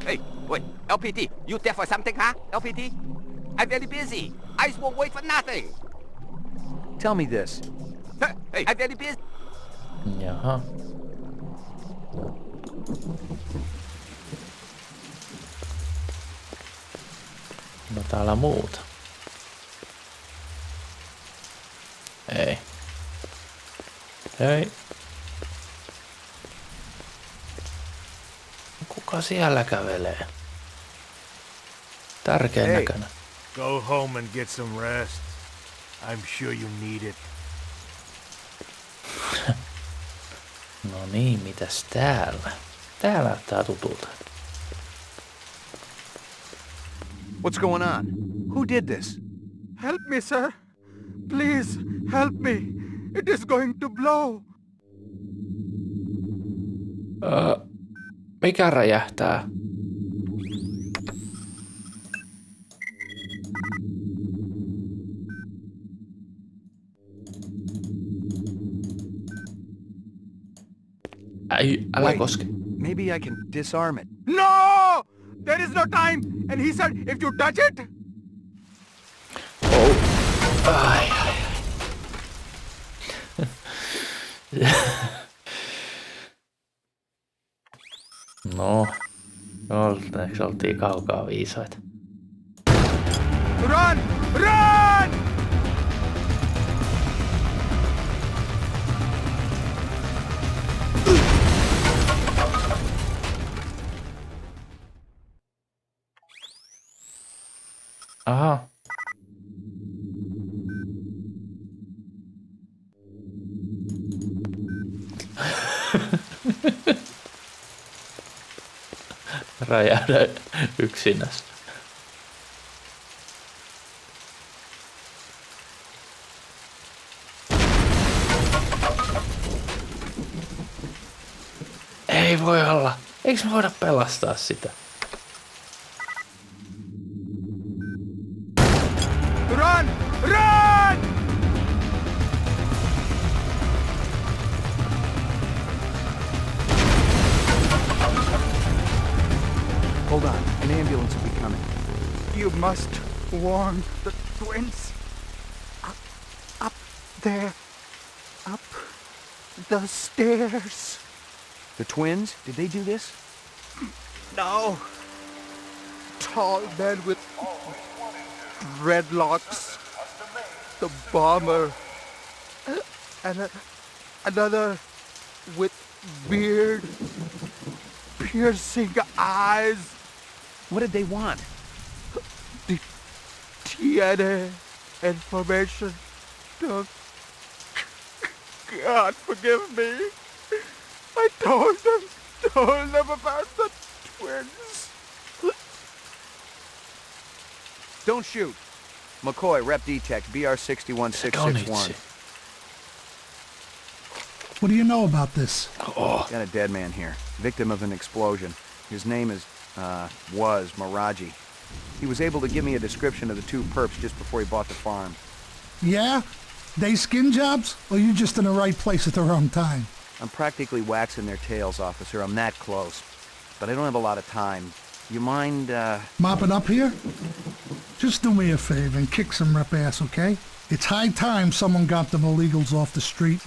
Hey, wait. LPD, you there for something, huh? LPD? I'm very busy. Eyes won't wait for nothing. Tell me this. Hey, I'm very busy. Jaha. No täällä muuta. Ei. Kuka siellä kävelee? Tärkein näköinen. Go home and get some rest. I'm sure you need it. No niin, mitäs täällä? Tää näyttää tutulta. What's going on? Who did this? Help me, sir. Please, help me. It is going to blow. Mikä räjähtää? Älä koske. Maybe I can disarm it. No! There is no time. And he said if you touch it... Oh. Ai. No. Onneksi oltiin kaukaa viisaita. Run! Run! Aha. Räjähdä yksinäs. Ei voi olla. Eikö me voida pelastaa sitä? Run! Run! Hold on. An ambulance will be coming. You must warn the twins. Up there. Up the stairs. The twins? Did they do this? No. Tall men with dreadlocks. The bomber. And another with beard. Piercing eyes. What did they want? The DNA information. God forgive me. I told them about the twins. Don't shoot. McCoy, Rep Detect, BR 61661. What do you know about this? Got a dead man here. Victim of an explosion. His name is, was Miraji. He was able to give me a description of the two perps just before he bought the farm. Yeah? They skin jobs? Or you just in the right place at the wrong time? I'm practically waxing their tails, officer. I'm that close. But I don't have a lot of time. You mind, Mopping up here? Just do me a favor and kick some rep ass, okay? It's high time someone got them illegals off the street.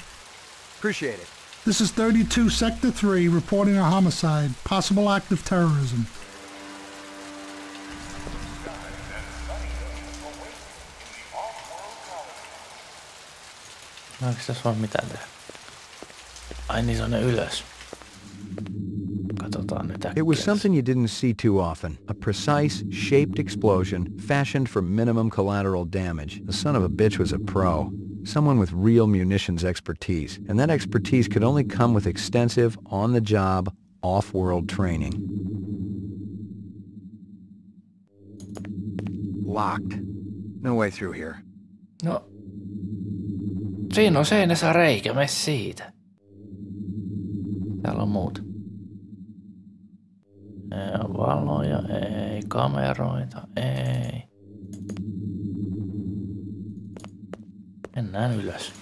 Appreciate it. This is 32 Sector 3 reporting a homicide, possible act of terrorism. No eikö tässä vaan mitään tehdä? Ai niin, se on ne ylös. Katsotaan nyt äkkiä. It was something you didn't see too often. A precise, shaped explosion fashioned for minimum collateral damage. The son of a bitch was a pro. Someone with real munitions expertise. And that expertise could only come with extensive, on-the-job, off-world training. Locked. No way through here. No. Siinä on seinässä reikä, mene siitä. Täällä on muut. Valoja, ei. Kameroita, ei. Mennään ylös.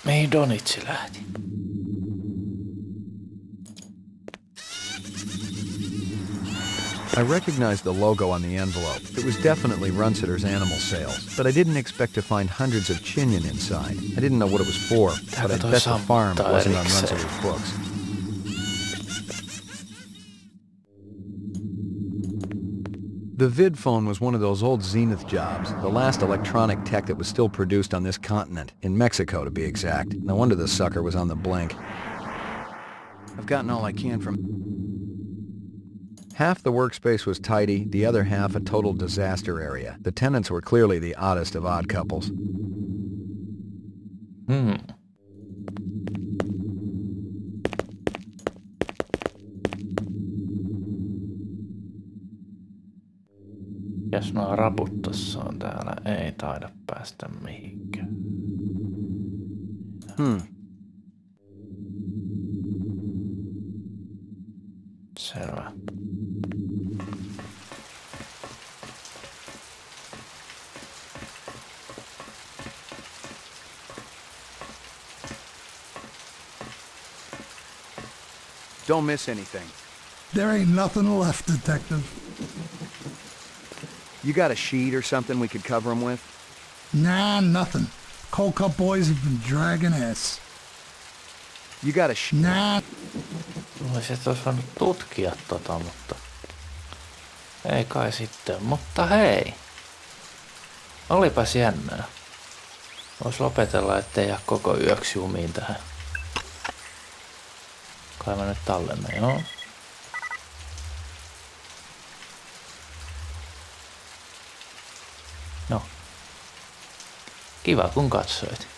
Mihin Donitsi lähti? I recognized the logo on the envelope. It was definitely Runsitter's animal sales, but I didn't expect to find hundreds of chinion inside. I didn't know what it was for, but I bet the farm wasn't on Runsitter's books. The vid phone was one of those old Zenith jobs, the last electronic tech that was still produced on this continent, in Mexico to be exact. No wonder the sucker was on the blink. I've gotten all I can from... Half the workspace was tidy, the other half a total disaster area. The tenants were clearly the oddest of odd couples. Jos nuo raput tossa on täällä, ei taida päästä mihinkään. Selvä. Don't miss anything. There ain't nothing left, Detective. You got a sheet or something we could cover him with? Nah, nothing. Cold Cup boys have been dragging ass. You got a sheet? Nah. Olisit olisi voinut tutkia mutta ei kai sitten. Mutta hei, olipas jännää. Vois lopetella, ettei jää koko yöksi jumiin tähän. Kai mä nyt tallennan, joo. No. Kiva kun katsoit.